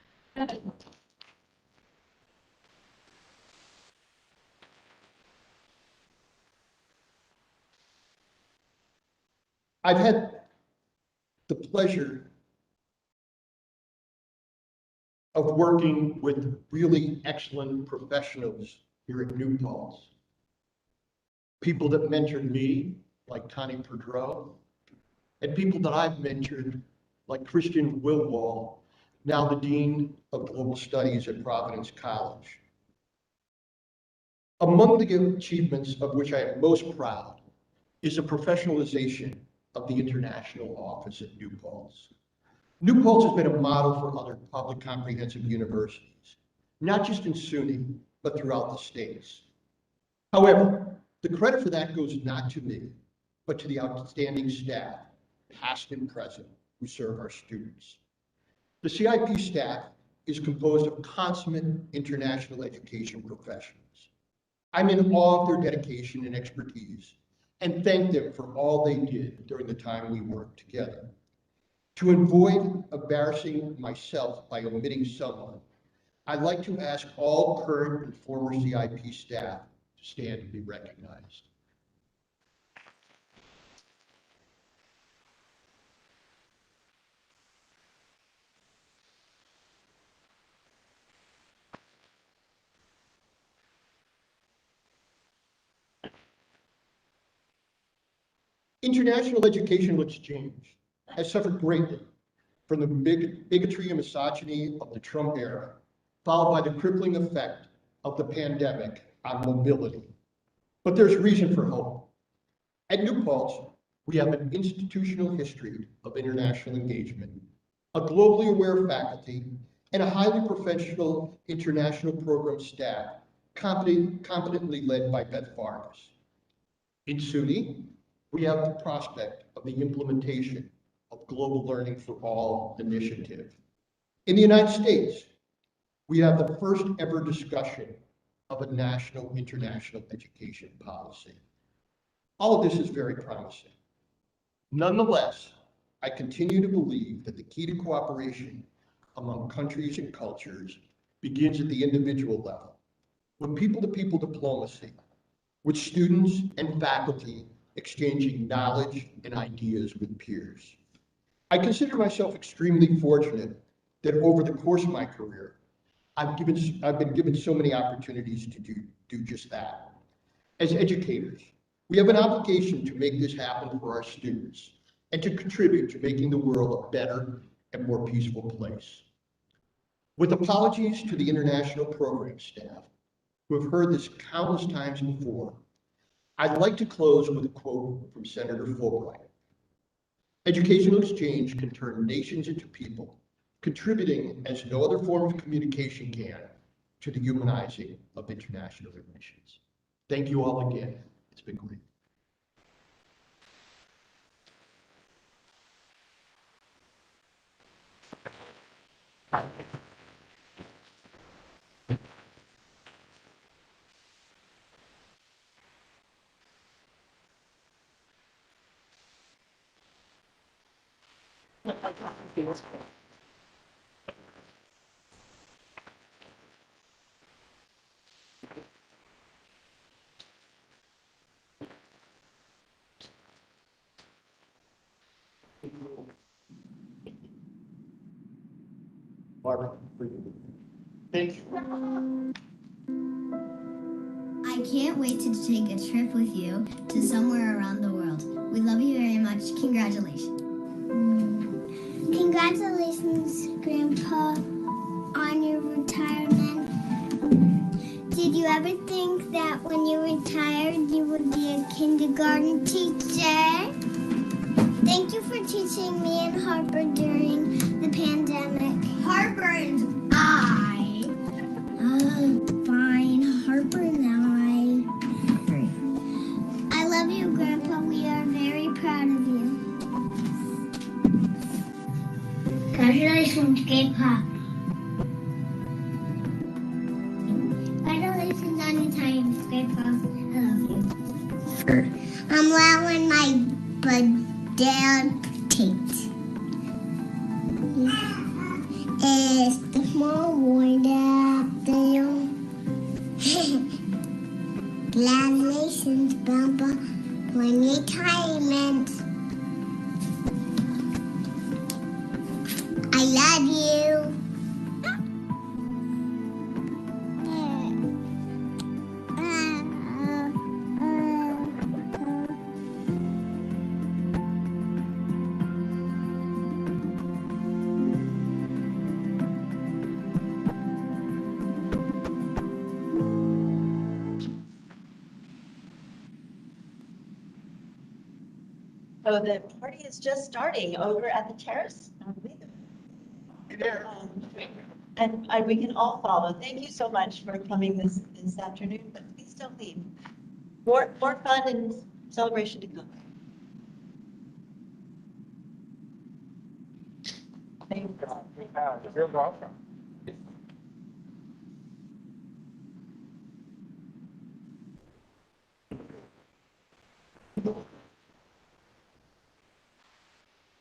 I've had the pleasure of working with really excellent professionals here at New Paltz. People that mentored me, like Connie Perdreau, and people that I've mentored, like Christian Wilwall, now the Dean of Global Studies at Providence College. Among the achievements of which I am most proud is the professionalization of the international office at New Paltz. New Paltz has been a model for other public comprehensive universities, not just in SUNY, but throughout the states. However, the credit for that goes not to me, but to the outstanding staff, past and present, who serve our students. The CIP staff is composed of consummate international education professionals. I'm in awe of their dedication and expertise and thank them for all they did during the time we worked together. To avoid embarrassing myself by omitting someone, I'd like to ask all current and former CIP staff to stand and be recognized. International educational exchange has suffered greatly from the bigotry and misogyny of the Trump era, followed by the crippling effect of the pandemic on mobility. But there's reason for hope. At New Paltz, we have an institutional history of international engagement, a globally aware faculty, and a highly professional international program staff competently led by Beth Vargas. In SUNY, we have the prospect of the implementation of Global Learning for All initiative. In the United States, we have the first ever discussion of a national international education policy. All of this is very promising. Nonetheless, I continue to believe that the key to cooperation among countries and cultures begins at the individual level, with people-to-people diplomacy, with students and faculty exchanging knowledge and ideas with peers. I consider myself extremely fortunate that over the course of my career, I've been given so many opportunities to do just that. As educators, we have an obligation to make this happen for our students and to contribute to making the world a better and more peaceful place. With apologies to the international program staff who have heard this countless times before, I'd like to close with a quote from Senator Fulbright. Educational exchange can turn nations into people, contributing as no other form of communication can to the humanizing of international relations. Thank you all again. It's been great. Barbara, for you. Thank you. I can't wait to take a trip with you to somewhere around the world. We love you very much. Congratulations. Congratulations, Grandpa, on your retirement. Did you ever think that when you retired, you would be a kindergarten teacher? Thank you for teaching me and Harper during the pandemic. Harper and I. Fine, Harper and I. I love you, Grandpa. We are very proud of you. Congratulations, Grandpa. Congratulations on your time, Grandpa. I love you. I'm allowing my dad taped. It's the small boy that Congratulations, Grandpa, on your retirement. I love you. So the party is just starting over at the terrace. And we can all follow. Thank you so much for coming this afternoon, but please don't leave. More fun and celebration to come. Thank you. You're welcome. you.